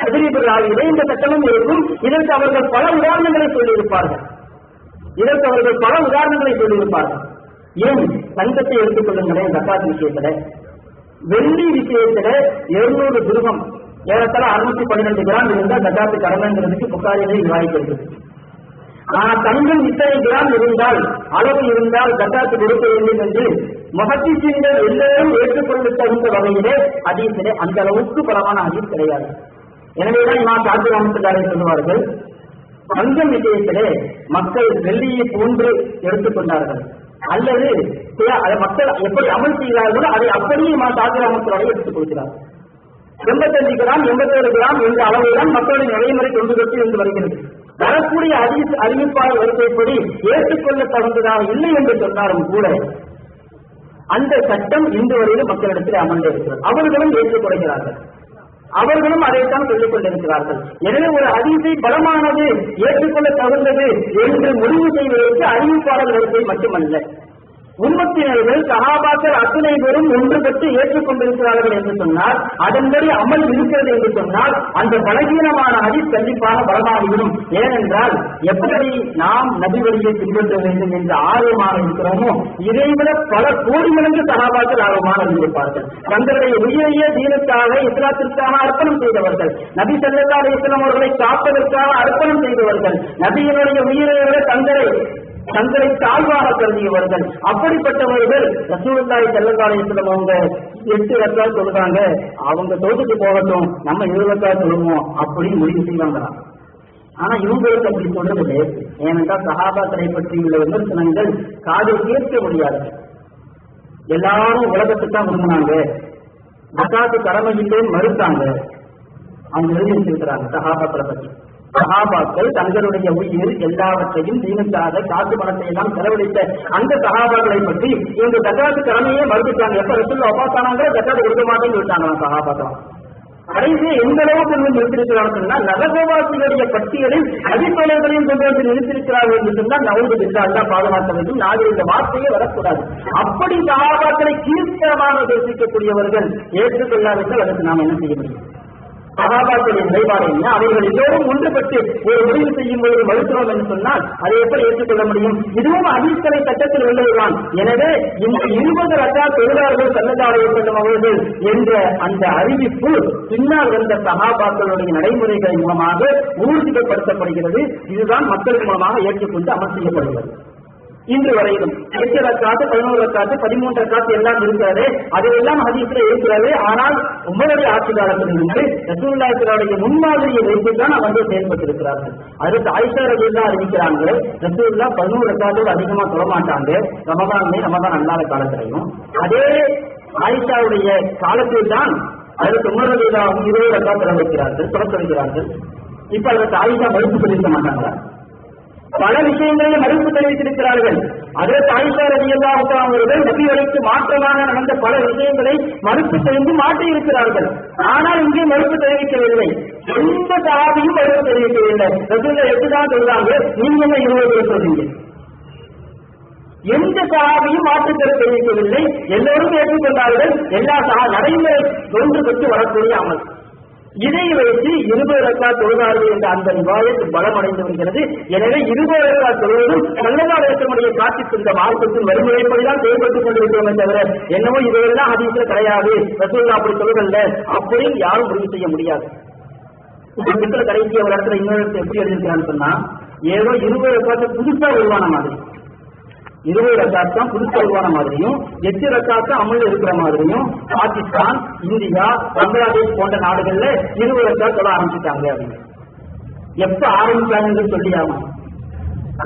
தத்ரீபுல் இந்த சட்டமும் இருக்கும். இதற்கு அவர்கள் பல உதாரணங்களை சொல்லியிருப்பார்கள். ஏன் தங்கத்தை எடுத்துக் கொள்ளுங்களேன், ஜக்காத் விஷயத்துல, வெள்ளி விஷயத்துல 200 திர்ஹம் ஏறத்தாழ 612 கிராம் இருந்தால் ஜக்காத்து கடமைங்கிறதுக்கு புகாரிலே விவாதிக்கிறது. ஆனா தங்கம் இத்தனை கிராம் இருந்தால் அளவு இருந்தால் ஜக்காத்து கொடுக்க வேண்டும் என்று முஹத்திஸீன்கள் எல்லோரும் ஏற்றுக்கொள்ள தகுந்த வகையிலே ஹதீஸிலே அந்த அளவுக்கு பலமான ஹதீஸ் கிடையாது. எனவேதான் இமாம் ஷாஃபிஈ ரஹ்மத்துல்லாஹி சொல்லுவார்கள், தங்கம் விஷயத்திலே மக்கள் வெள்ளியை போன்று எடுத்துக்கொண்டார்கள் அல்லது மக்கள் எப்படி அமல் செய்கிறார்களோ அதை அப்படியே ஷாஃபிஈ ரஹ்மத்துல்லாஹி எடுத்துக் கொடுக்கிறார். 85 கிராம் 87 கிராம் என்ற அளவுதான் மக்களுடைய நடைமுறை கொண்டு தொட்டு இருந்து வருகிறது. வரக்கூடிய அறிவிப்பாளர் வரிசைப்படி ஏற்றுக்கொள்ள தகுந்ததாக இல்லை என்று சொன்னாலும் கூட அந்த சட்டம் இன்று வரையிலும் மக்களிடத்தில் அமர்ந்திருக்கிறது. அவர்களும் ஏற்றுக்கொள்கிறார்கள். அவர்களும் அதைத்தான் சொல்லிக் கொண்டிருக்கிறார்கள். எனவே ஒரு ஹதீஸை பலமானது, ஏற்றுக்கொள்ள தகுந்தது என்று முடிவு செய்வதற்கு அறிவிப்பாளர் வரிசை மட்டுமல்ல, உம்மத்தினர்கள் சஹாபாக்கள் அத்துணை பேரும் ஒன்றுபட்டு ஏற்றுக்கொண்டிருக்கிறார்கள் என்று சொன்னால், அதன்படி அமல் இருக்கிறது என்று சொன்னால், அந்த பலகீனமான ஹதீஸ் கண்டிப்பாக பலமாகிவிடும். ஏனென்றால் எப்படி நாம் நபி வழியை பின்பற்ற வேண்டும் என்று ஆர்வமாக இருக்கிறோமோ, இதைவிட பல கோடி மடங்கு சஹாபாக்கள் ஆர்வமாக இருந்திருப்பார்கள். தங்களுடைய உயிரையே தீனுக்காக, இஸ்லாத்திற்காக அர்ப்பணம் செய்தவர்கள், நபி ஸல்லல்லாஹு அலைஹி வஸல்லம் அவர்களை காப்பதற்காக அர்ப்பணம் செய்தவர்கள், நபியினுடைய உயிரை விட தங்களை தாழ்வாக கருதியவர்கள். அப்படிப்பட்டவர்கள் ரசூலுல்லாஹி ஸல்லல்லாஹு அலைஹி வஸல்லம் அவங்க 8 ரக்காத் சொல்றாங்க, அவங்க தோத்துட்டு போகட்டும், நம்ம 20 ரக்காத் சொல்லுவோம் அப்படின்னு முடிவு செய்வாங்களாம். ஆனா இவங்களுக்கு அப்படி சொல்றது லேசு. ஏனென்றால் சஹாபாக்களை பற்றியுள்ள விமர்சனங்கள் காதில் கேட்க முடியாது. எல்லாரும் உலகத்துக்கு தான் விரும்பினாங்க, ஜகாத்து கடமையிலே மறுத்தாங்க. அவங்க எழுதி வச்சிருக்கிறாங்க சஹாபாக்களை பற்றி. சஹாபாக்கள் தங்களுடைய உயிர் எல்லாவற்றையும் தீனுக்காக காசு பணத்தை எல்லாம் செலவழித்த அந்த சஹாபாக்களை பற்றி இவங்க ஜகாத்து கடமையே மறுத்துட்டாங்க. எப்ப ரசூல் வஃபாத்தானாங்க, ஜகாத்து கொடுக்க மாட்டேன்னு சொல்லிட்டாங்க சஹாபாக்கள். கடைசியை எந்த அளவுக்கு நிறுத்திருக்கிறார்கள் சொன்னால், நரகவாசிகளுடைய பட்டியலில் அடிப்படைகளையும் கொண்டு வந்து நிறுத்திருக்கிறார்கள் என்று சொன்னால், நவுது பில்லா அல்லாஹ் பாதுகாக்க வேண்டும். நாங்கள் இந்த வார்த்தையே வரக்கூடாது. அப்படி சஹாபாக்களை கீழ்த்தரமாக தரிசிக்கக்கூடியவர்கள் ஏற்றுக்கொள்ளாவிட்டால் அதற்கு நாம் என்ன செய்ய முடியும்? சஹாபாக்களின் நிலைப்பாடு என்ன? அவர்கள் எல்லோரும் ஒன்றுபட்டு ஒரு முடிவு செய்யும் போது மறுக்கிறோம் என்று சொன்னால் அதை எப்படி ஏற்றுக்கொள்ள முடியும்? இதுவும் ஹதீஸ்களை சட்டத்தில் உள்ளதுதான். எனவே இந்த 20 ரக்காத் தொழுதார்கள் ஸல்லல்லாஹு அலைஹி வஸல்லம் அவர்கள் என்ற அந்த அறிவிப்பு பின்னால் வந்த சஹாபாக்களுடைய நடைமுறைகளின் மூலமாக ஊர்ஜிதப்படுத்தப்படுகிறது. இதுதான் மக்கள் மூலமாக ஏற்றுக்கொண்டு அமல் செய்யப்படுகிறது. இன்று வரையிலும் 8 ரக்காத்து, 11 ரக்காத்து, 13 ரக்காத்து எல்லாம் இருக்கிறது. அதெல்லாம் ஹதீஸ்ல இருக்கிறது. ஆனால் உமருடைய ஆட்சி காலத்தில் இருந்து ரசூலுல்லாஹி ஸல்லல்லாஹு அலைஹி வஸல்லம் முன்மாதிரியை வைத்துதான் அவங்க செயல்பட்டிருக்கிறார்கள். அதுக்கு ஆயிஷா ரலியல்லாஹு அன்ஹா அறிவிக்கிறாங்க, ரசூலுல்லாஹ் 11 ரக்காத்தோடு அதிகமா தொழ மாட்டாங்க ரமதான் அல்லாத காலத்திலையும். அதே ஆயிஷாவுடைய காலத்தில் தான் அதற்கு உமர் ரலியல்லாஹு அன்ஹு 20 ரக்காத் தொழ வைக்கிறார்கள். இப்ப அதற்கு ஆயிஷா மறுப்பு தெரிவிக்க மாட்டாங்களா? பல விஷயங்களில் மறுப்பு தெரிவித்திருக்கிறார்கள். அதே ஆயிஷா ரலியல்லாஹு அன்ஹா அவர்கள் நபி வழிக்கு மாற்றமாக நடந்த பல விஷயங்களை மறுப்பு தெரிந்து மாற்றியிருக்கிறார்கள். ஆனால் இங்கே மறுப்பு தெரிவிக்கவில்லை. எந்த சஹாபியும் மறுப்பு தெரிவிக்கவில்லை. ரசூலுல்லாஹ் எப்படிதான் சொல்றாங்க, நீங்க என்ன 20 சொல்றீங்க? எந்த சஹாபியும் மாற்றுக்கருத்து தெரிவிக்கவில்லை. எல்லோரும் ஏற்றுக்கொண்டார்கள். எல்லா நடைமுறை ஒன்றுபட்டு வரக்கூடிய அமல். இதை வைத்து 20 ரக்காத் தொழுதார்கள் என்ற அந்த ரிவாயத் பலமடைந்து வருகிறது. எனவே 20 ரக்காத் தொழுவதும் ஸல்லல்லாஹு அலைஹி வஸல்லம் காட்டித் தந்த மார்க்கத்தின் வழிமுறைப்படிதான் செயல்பட்டுக் கொண்டிருக்கிறோமே தவிர என்னவோ இதெல்லாம் ஹதீஸ்ல கிடையாது, ரசூலுல்லாஹ் அப்படி சொல்லல அப்படின்னு யாரும் முடிவு செய்ய முடியாது. இந்த கடைசி ஒரு இடத்துல இன்னொரு இடத்துல எப்படி எழுதியிருக்கான்னு சொன்னா, ஏதோ 20 ரக்காத்து புதுசா உருவான மாதிரி, 20 ரக்காத் தான் புதுசா உருவான மாதிரியும், 8 ரக்காத் அமல் இருக்கிற மாதிரியும் பாகிஸ்தான், இந்தியா, பங்களாதேஷ் போன்ற நாடுகள்ல 20 ரக்காத் தொழ ஆரம்பிச்சுட்டாங்க. அப்படின்னு எப்ப ஆரம்பிச்சாங்கன்னு சொல்லி ஆகும்.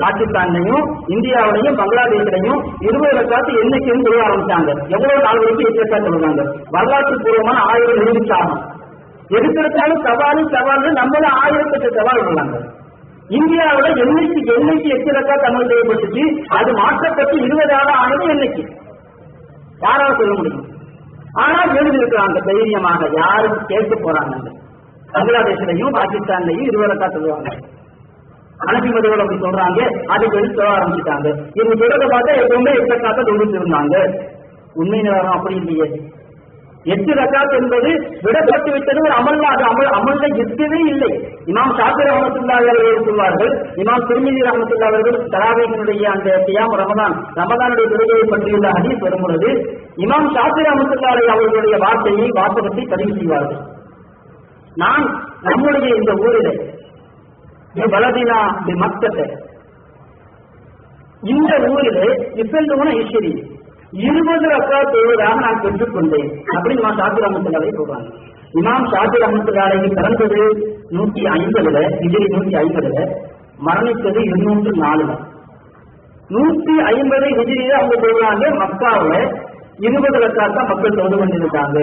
பாகிஸ்தான்லையும் இந்தியாவிலையும் பங்களாதேஷ்லையும் 20 ரக்காத் என்னைக்கு தொழ ஆரம்பிச்சாங்க. எவ்வளவு நாள் வரைக்கும் 8 ரக்காத் தொழுவாங்க. வரலாற்று பூர்வமான 1000 நிரூபிச்சாகும். எதுக்கெடுத்தாலும் சவால் நம்மளும் 1008 சவால் உள்ளாங்க. இந்தியாவோட என்னைக்கு 8 ரக்காத் அமல் செய்யப்பட்டுச்சு, அது மாற்றப்பட்டு 20 ஆனது என்னைக்கு யாராவது சொல்ல முடியும்? ஆனால் எழுதியிருக்கிறாங்க தைரியமாக, யாரும் கேட்க போறாங்க. பங்களாதேஷ்லையும் பாகிஸ்தான்லையும் 20 ரக்காத் சொல்லுவாங்க. அனபி மதங்கள் அப்படி சொல்றாங்க, அதுக்கு எழுதி சொல்ல ஆரம்பிச்சுட்டாங்க. இவங்க சொல்றதை பார்த்தா எப்பவுமே 8 ரக்காத் தொழுது இருந்தாங்க. உண்மை நிலவரம் அப்படி இல்லையே. 8 ரக்காத் என்பது விடப்பட்டு விட்டது ஒரு அமல்ல. அது அமல்ல இருக்கவே இல்லை. இமாம் ஷாஃபி ரஹ்மத்துல்லாஹி அலைஹி சொல்வார்கள், இமாம் திர்மிதி ரஹ்மத்துல்லாஹி அவர்கள் தராவீஹினுடைய அந்த கியாம் ரமதானுடைய தொழுகையை பற்றியுள்ள ஹதீஸ் வரும்பொழுது இமாம் ஷாஃபி ரஹ்மத்துல்லாஹி அலைஹி அவர்களுடைய வாசகத்தை பதிவு செய்வார்கள். நான் நம்முடைய இந்த ஊரில் பலதினா மக்கத்தை, இந்த ஊரிலே இசல்லுன ஈஸ்வரி 20 ரக்காத் தொழுவதாக நான் பெற்றுக்கொண்டேன் அப்படின்னு இமாம் ஷாஃபி ரஹ்மத்துல்லாஹி சொல்றாங்க. இமாம் ஷாஃபி ரஹ்மத்துல்லாஹி பிறந்தது 150 ஹிஜ்ரி 150, மரணித்தது 204. 150 ஹிஜ்ரியில அவங்க சொல்றாங்க, மக்காவுல 20 ரக்காத் தான் மக்கள் தொழுது கொண்டிருக்காங்க.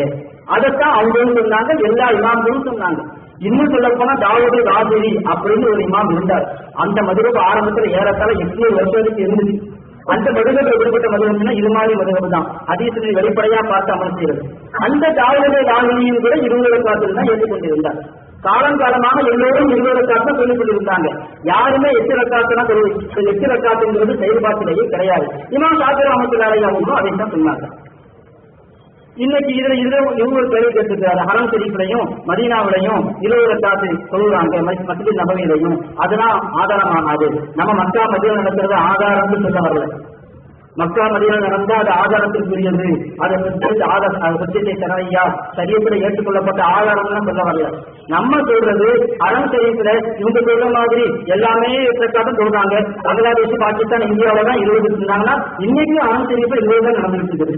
அதைத்தான் அவங்களும் சொன்னாங்க, எல்லா இமாம்களும் சொன்னாங்க. இன்னும் சொல்ல போனா தாவூது ராஜிரி அப்படின்னு ஒரு இமாம் இருந்தார். அந்த மதுரபு ஆரம்பத்துல ஏறத்தாழ 800 வருஷத்துக்கு இருந்துச்சு. அந்த மதுரபு விடுபட்ட மதுரம்னா இது மாதிரி மதுரபு தான். ஹதீஸில் வெளிப்படையா பார்த்து அமல் செய்யறது. அந்த தாவூது வாகினியும் கூட 20 ரக்காத்தில் தான் ஏற்றுக்கொண்டிருந்தார். காலங்காலமாக எல்லோரும் 20 ரக்காத்து தான் சொல்லிக் கொண்டிருந்தாங்க. யாருமே 8 ரக்காத்துனா 8 ரக்காத்துங்கிறது செயல்பாட்டிலேயே கிடையாது. இமாம் ஷாஃபி ரஹ்மத்துல்லாஹி அவங்களும் அதை தான் சொன்னாங்க. இன்னைக்கு இவங்க கேள்வி கேட்டிருக்காரு, ஹரம் ஷரீஃப்லையும் மதீனாவிலையும் 20 ரக்காத்து சொல்லுறாங்க, மஸ்ஜித் நபவியிலையும். அதெல்லாம் ஆதாரமாகாது. நம்ம மக்கா மதீனா நடக்கிறது ஆதாரம்னு சொல்ல வரல. மக்கா மதீனா நடந்தா அது ஆதாரத்திற்குரியது, அதை சத்தியத்தை தரையா சரியத்துல ஏற்றுக்கொள்ளப்பட்ட ஆதாரம் சொல்ல வரல. நம்ம சொல்றது ஹரம் ஷரீஃப்ல இவங்க சொல்ற மாதிரி எல்லாமே ரக்காத்தும் சொல்றாங்க. பங்களாதேஷ், பாகிஸ்தான், இந்தியாவில தான் 20 இருந்தாங்கன்னா இன்னைக்கும் ஹரம் ஷரீஃப்ல 20 தான் நடந்துட்டு இருக்குது.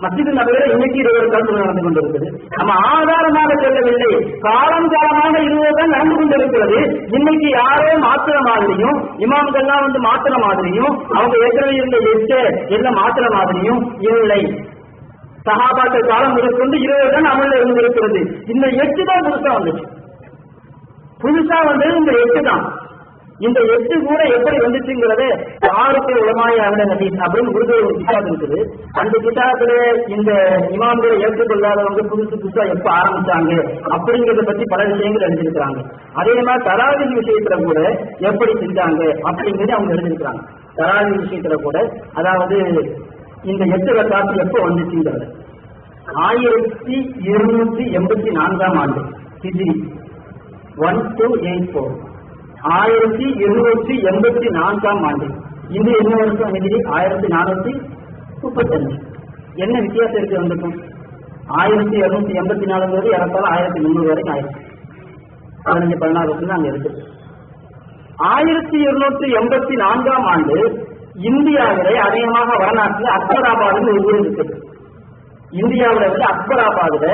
மஸ்ஜித் நபவியில இன்னைக்கு 20 ரக்காத்து நடந்து கொண்டிருக்குது. நம்ம ஆதாரமாக சொல்லவில்லை, காலங்காலமாக 20 தான் நடந்து கொண்டிருக்கிறது. இன்னைக்கு யாரோ மாத்திர மாதிரியும், இமாம்கள்லாம் மாத்திர மாதிரியும், அவங்க ஏற்கனவே இருந்த 8 எல்லாம் மாத்திர மாதிரியும் இல்லை. சஹாபாக்கள் காலம் முதற்கொண்டு 20 தான் அமல்ல இருந்திருக்கிறது. இந்த 8 தான் புதுசா வந்துச்சு. புதுசா வந்தது இந்த 8 தான். இந்த 8 கூட எப்படி வந்துச்சுங்கிறது யாருக்கு உலமாய ஹதீஸ் அப்படின்னு உருது ஒரு கிதாப் இருக்குது. அந்த கிதாபுல இந்த இமாம்களை ஏற்றுக்கொள்ளாதவங்க புதுசா எப்ப ஆரம்பிச்சாங்க அப்படிங்கறத பத்தி பல விஷயங்கள் எழுதியிருக்கிறாங்க. அதே மாதிரி தராவி விஷயத்துல கூட எப்படி செஞ்சாங்க அப்படிங்கறது அவங்க எழுதியிருக்கிறாங்க. தராவி விஷயத்துல கூட அதாவது இந்த 8 ரக்காத்து எப்ப வந்துச்சுங்கிறது 1284 ஆண்டு ஹிஜ்ரி 1284 1284 ஆண்டு. இது என்ன வருஷம் ஹிஜ்ரி 1435. என்ன வித்தியாசம் இருக்கு வந்துக்கும்? 1284 ஏறத்தாலும் 1300 வரைக்கும் ஆயிடுச்சு. 15-16 வருஷம் தான் அங்க இருக்கு. 1284 ஆண்டு இந்தியாவிலே அதிகமாக வடநாட்டில் அக்பராபாத் ஒரு ஊர் இருக்கு. இந்தியாவில அக்பராபாத்ல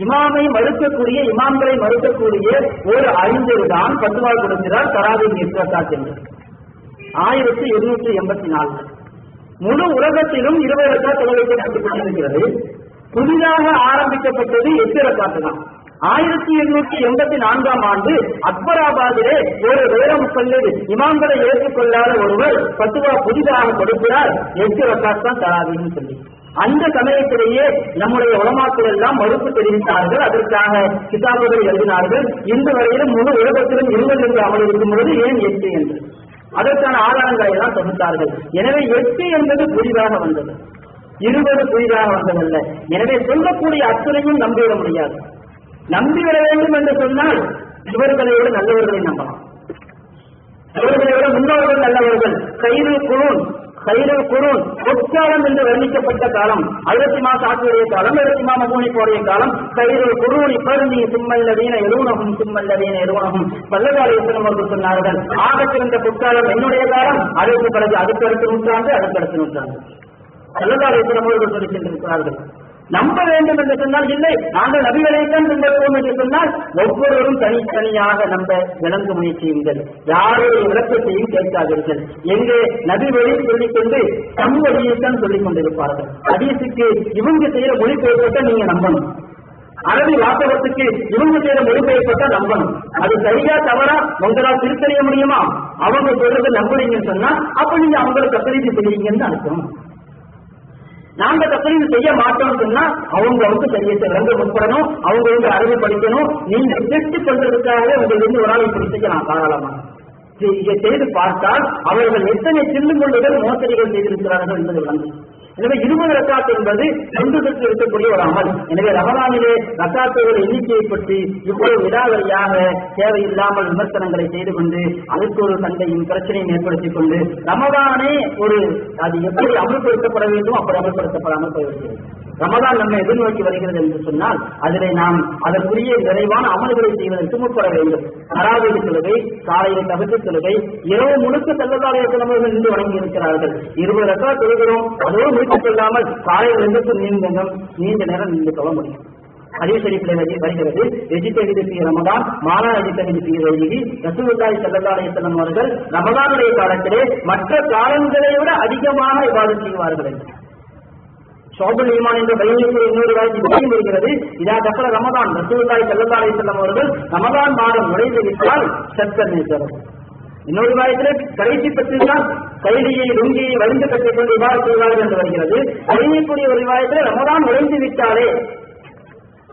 இமாமை மறுக்கக்கூடிய, இமாம்களை மறுக்கக்கூடிய ஒரு அறிஞர் தான் பத்துவா கொடுக்கிறார் தராவி நிர்வாகாத் என்று. 1284 முழு உலகத்திலும் 20 ரக்காத் தொழுகைக்கப்பட்டிருக்கிறது. புதிதாக ஆரம்பிக்கப்பட்டது 8 ரக்காத்து தான். 1884 ஆண்டு அக்பராபாதிலே ஒரு வேற முசல்லி இமாம்களை ஏற்றுக்கொள்ளாத ஒருவர் பத்துவா புதிதாக கொடுக்கிறார், 8 ரக்காத் தான் தராவின்னு சொல்லி. அந்த சமயத்திலேயே நம்முடைய உலமாக்கள் எல்லாம் மறுப்பு தெரிவித்தார்கள். அதற்காக கிதாபுகள் எழுதினார்கள். இன்று வரையிலும் முழு உலகத்திலும் 20 என்று அமல் இருக்கும் பொழுது ஏன் 8 என்று அதற்கான ஆதாரங்களை எல்லாம் தொகுத்தார்கள். எனவே 8 என்பது புதிதாக வந்தது, 20 புதிதாக வந்ததல்ல. எனவே சொல்லக்கூடிய அத்தனையும் நம்பிவிட முடியாது. நம்பிவிட வேண்டும் என்று சொன்னால் இவர்களை விட நல்லவர்களை நம்பலாம். இவர்களை விட முன்னோர்கள் நல்லவர்கள். கைரல் குரூன் பொற்காலம் என்று வர்ணிக்கப்பட்ட காலம் அழுத்திமா சாக்குடைய காலம், எழுத்திமா மகூனிப்போடைய காலம். கைரல் குரூன் இப்பருந்தி சும்மல்லதீன எழுவனகும் சும்மல்லதீன எழுவனகும் பல்லகாலேசனம் அவர்கள் சொன்னார்கள். ஆகச்சிறந்த பொற்காலம் என்னுடைய காலம், அதற்கு பிறகு அடுத்தடுத்த நூற்றாண்டு, அடுத்தடுத்த நூற்றாண்டு பல்லகாலேசனம் அவர்கள் சொல்லி சென்றிருக்கிறார்கள். நம்ப வேண்டும் என்று சொன்னால் இல்லை, நாங்கள் நபிகளைத்தான் பின்பற்றுவோம் என்று சொன்னால் ஒவ்வொருவரும் தனித்தனியாக நம்ப விளங்க முயற்சியுங்கள். யாருடைய விளக்கத்தையும் கேட்காதீர்கள். எங்கே நபி வழி சொல்லிக்கொண்டு தம் வழியைத்தான் சொல்லிக் கொண்டிருப்பார்கள். ஹதீஸுக்கு இவங்க செய்யற மொழிபெயர்ப்பட்ட நீங்க நம்பணும். அரபி வாசகத்துக்கு இவங்க செய்யற மொழிபெயர்ப்பட்ட நம்பணும். அது சரியா தவறா உங்களால் திருத்தறிய முடியுமா? அவங்க சொல்றது நம்புறீங்கன்னு சொன்னா அப்ப நீங்க அவங்களை தப்பீடு செய்வீங்கன்னு அர்த்தம். நாங்க தப்பீடு செய்ய மாட்டோம் சொன்னா அவங்க சரியத்தை விளங்க முற்படணும், அவங்க அறிவு படிக்கணும். நீங்க திருத்தி பண்றதுக்காகவே உங்களுக்கு ஒரு ஆள் இப்படி செய்யலாம் தாராளமா. செய்து பார்த்தால் அவர்கள் எத்தனை சில்லுமுள்ளுகள் மோசடிகள் செய்திருக்கிறார்கள் என்பது விளங்கும். எனவே 20 ரக்காத் என்பது ஒன்றுக்கு இருக்கக்கூடிய ஒரு அமல். எனவே ரமலானிலே ரக்காத்துகள் எண்ணிக்கையை பற்றி இவ்வளவு விடாவரியாக தேவையில்லாமல் விமர்சனங்களை செய்து கொண்டு அதற்கு ஒரு சண்டையும் பிரச்சனையும் ஏற்படுத்திக் கொண்டு ரமலானே அது எப்படி அமல்படுத்தப்பட வேண்டும் அப்படி அமல்படுத்தப்படாமல் போய்விடுகிறது. ரமலான் நம்மை எதிர்நோக்கி வருகிறது என்று சொன்னால் அதிலே நாம் அதற்குரிய நிறைவான அமல்களை செய்வதற்கு முற்பட வேண்டும். தராவீஹ் தொழுகை, காலையில் தஹஜ்ஜுத் தொழுகை, இரவு முழுக்க ஸல்லல்லாஹு அலைஹி வஸல்லம் அவர்கள் நின்று வணங்கி இருக்கிறார்கள். 20 ரக்காத் தொழுகிறோம், அதோடு முடித்துக் கொள்ளாமல் காலையில் எழுந்து நீண்ட நேரம் நின்று தொழ முடியும். ஹதீஸ் ஷரீஃபில் வருகிறது, எஜித்தஹிது ஃபீ ரமலான் மாலா எஜித்தஹிது ஃபீ கைரிஹி. ரசூலுல்லாஹி ஸல்லல்லாஹு அலைஹி வஸல்லம் அவர்கள் ரமலானுடைய காலத்திலே மற்ற காலங்களை விட அதிகமாக இபாதத் செய்வார்கள். ஷோபுல் ஈமான் என்ற பையனுக்கு இன்னொரு வாய்ப்பு இருக்கிறது. இதா தக்கல ரமதான் ரசூலுல்லாஹி ஸல்லல்லாஹு அலைஹி வஸல்லம் அவர்கள் ரமதான் மாதம் நுழைந்து விட்டால் சத்தர் நேசர். இன்னொரு வாயத்திலே கடைசி 10 தான் கைதியை லுங்கியை வலிந்து கட்டிக்கொண்டு இபாதத் செய்வார்கள் என்று வருகிறது. அறியக்கூடிய ஒரு ரிவாயத்தில் ரமதான் நுழைந்து விட்டாலே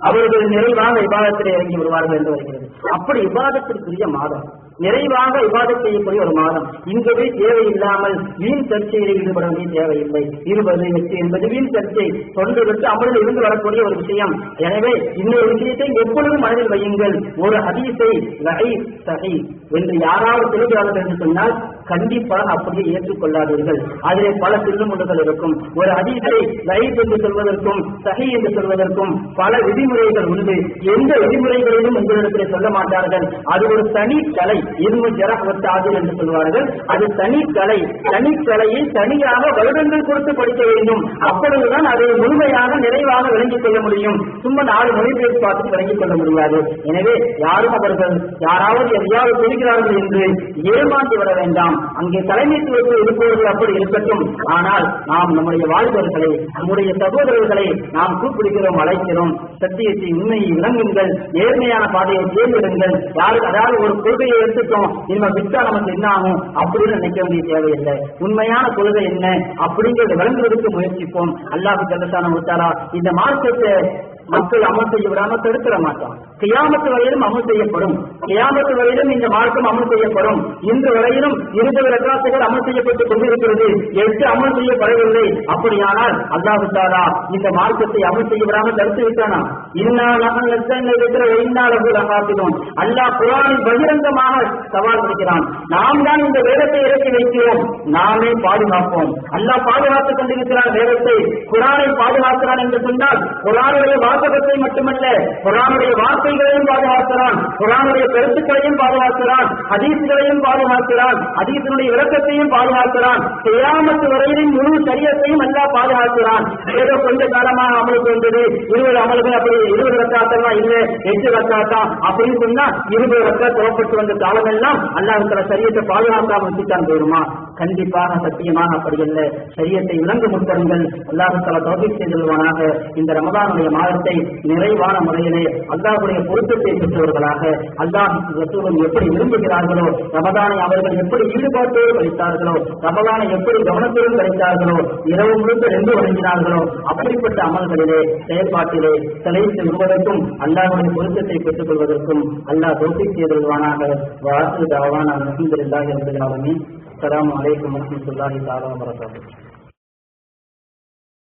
அவர்கள் நிறைவாக இபாதத்திலே இறங்கி வருவார்கள் என்று வருகிறது. அப்படி இபாதத்திற்குரிய மாதம், நிறைவாக இபாதத் செய்யக்கூடிய ஒரு மாதம். இங்கவே தேவையில்லாமல் வீண் சர்ச்சையில் ஈடுபட வேண்டிய தேவையில்லை. 20, 8 என்பது வீண் சர்ச்சை, தொண்டுகளுக்கு அமலில் இருந்து வரக்கூடிய ஒரு விஷயம். எனவே இன்னொரு விஷயத்தை எப்பொழுதும் மனதில் வையுங்கள். ஒரு ஹதீஸை லஹீஃப் ஸஹீஹ் என்று யாராவது சொல்கிறார்கள் என்று சொன்னால் கண்டிப்பாக அப்படியே ஏற்றுக்கொள்ளாதீர்கள். அதிலே பல திருமுண்டுகள் இருக்கும். ஒரு ஹதீஸை லஹீஃப் என்று சொல்வதற்கும் ஸஹீஹ் என்று சொல்வதற்கும் பல விதிமுறைகள் உண்டு. எந்த விதிமுறைகளிலும் உங்களிடத்தில் சொல்ல மாட்டார்கள். அது ஒரு தனி கலை, இல்மு ஜரஹ் வ தஅதீல் என்று சொல்வார்கள். அது தனி கலை. தனி கலையை தனியாக வருடங்கள் கொடுத்து படிக்க வேண்டும். அப்பொழுதுதான் அதை முழுமையாக நிறைவாக விளங்கிக் கொள்ள முடியும். சும்மா 4 மொழிபெயர்ப்பு பார்த்து விளங்கிக் கொள்ள முடியாது. எனவே யாரும் அவர்கள் யாராவது எதையாவது சொல்கிறார்கள் என்று ஏமாற்றி வர வேண்டாம். அங்கே தலைமைத்துவத்தில் இருப்பவர்கள் அப்படி இருக்கட்டும். ஆனால் நாம் நம்முடைய வாலிபர்களை, நம்முடைய சகோதரர்களை நாம் கூப்பிடுகிறோம், அழைக்கிறோம். சத்தியத்தை, உண்மையை விளங்குங்கள், நேர்மையான பாதையை தேர்ந்தெடுங்கள். யாருக்கு அதாவது ஒரு கொள்கையை எடுத்துட்டோம், இனிமே விட்டா நமக்கு என்ன ஆகும் அப்படின்னு நினைக்க வேண்டிய தேவையில்லை. உண்மையான கொள்கை என்ன அப்படிங்கிறத விளங்குவதற்கு முயற்சிப்போம். அல்லாஹ் ஜல்லஷானஹு வ தஆலா இந்த மார்க்கத்தை மக்கள் அமல் செய்ய விடாம தடுக்கிற மாட்டான். கியாமத்து வரையிலும் அமல் செய்யப்படும். கியாமத்து வரையிலும் இந்த மார்க்கம் அமல் செய்யப்படும். இன்று வரையிலும் 20 ரக்காத்துகள் அமல் செய்யப்பட்டுக் கொண்டிருக்கிறது. 8 அமல் செய்யப்படவில்லை. அப்படியானால் அல்லாஹ் தஆலா இந்த மார்க்கத்தை அமல் செய்ய விடாமல் தடுத்து விட்டானா? அல்லாஹ் குர்ஆனில் பகிரங்கமாக சவால் விடுக்கிறான். நாம் தான் இந்த வேதத்தை இறக்கி வைக்கிறோம், நாமே பாதுகாப்போம். அல்லாஹ் பாதுகாத்துக் கொண்டிருக்கிறான் வேதத்தை, குர்ஆனை பாதுகாக்கிறான் என்று சொன்னால் குர்ஆனுடைய வாசகத்தை மட்டுமல்ல, குர்ஆனுடைய வார்த்தைகளையும் பாதுகாக்கிறான், குர்ஆனுடைய கருத்துக்களையும் பாதுகாக்கிறான், ஹதீஸ்களையும் பாதுகாக்கிறான், ஹதீஸினுடைய விளக்கத்தையும் பாதுகாக்கிறான். கியாமத் வரையிலும் முழு சரியத்தையும் அல்லாஹ் பாதுகாக்கிறான். ஏதோ கொஞ்ச காலமாக அமலுக்கு வந்தது 20 அமல்கள், அப்படி 20 ரக்காத்தெல்லாம் இல்ல 8 ரக்காத்தா அப்படின்னு சொன்னா 20 ரக்காத் புறப்பட்டு வந்த காலம் எல்லாம் அல்லாஹ் தஆலா சரியத்தை பாதுகாக்காம விட்டுத்தான் போயிருமா? கண்டிப்பாக சத்தியமாக அப்படி அல்ல. சரியத்தை விளங்க முற்படுங்கள். அல்லாஹ் தஆலா தௌஃபீக் செய்தல்வானாக. இந்த ரமதானுடைய மாதத்தை நிறைவான முறையிலே அல்லாஹ்வுடைய பொருத்தத்தை பெற்றவர்களாக, அல்லாஹ் ரசூலும் எப்படி விரும்புகிறார்களோ, ரமதானை அவர்கள் எப்படி ஈடுபாட்டோடு கழித்தார்களோ, ரமதானை எப்படி கவனத்தோடு கழித்தார்களோ, இரவு முழுக்க 2 வழங்கினார்களோ, அப்படிப்பட்ட அமல்களிலே செயல்பாட்டிலே தலைத்து விடுவதற்கும் அல்லாஹ்வுடைய பொருத்தத்தை பெற்றுக் கொள்வதற்கும் அல்லாஹ் தௌஃபீக் செய்தல்வானாக. வாஹிரு தஅவானா அல்ஹம்துலில்லாஹி ரப்பில் ஆலமீன். அஸ்ஸலாமு அலைக்கும் வரஹ்மத்துல்லாஹி தஆலா வ பரகாத்துஹு.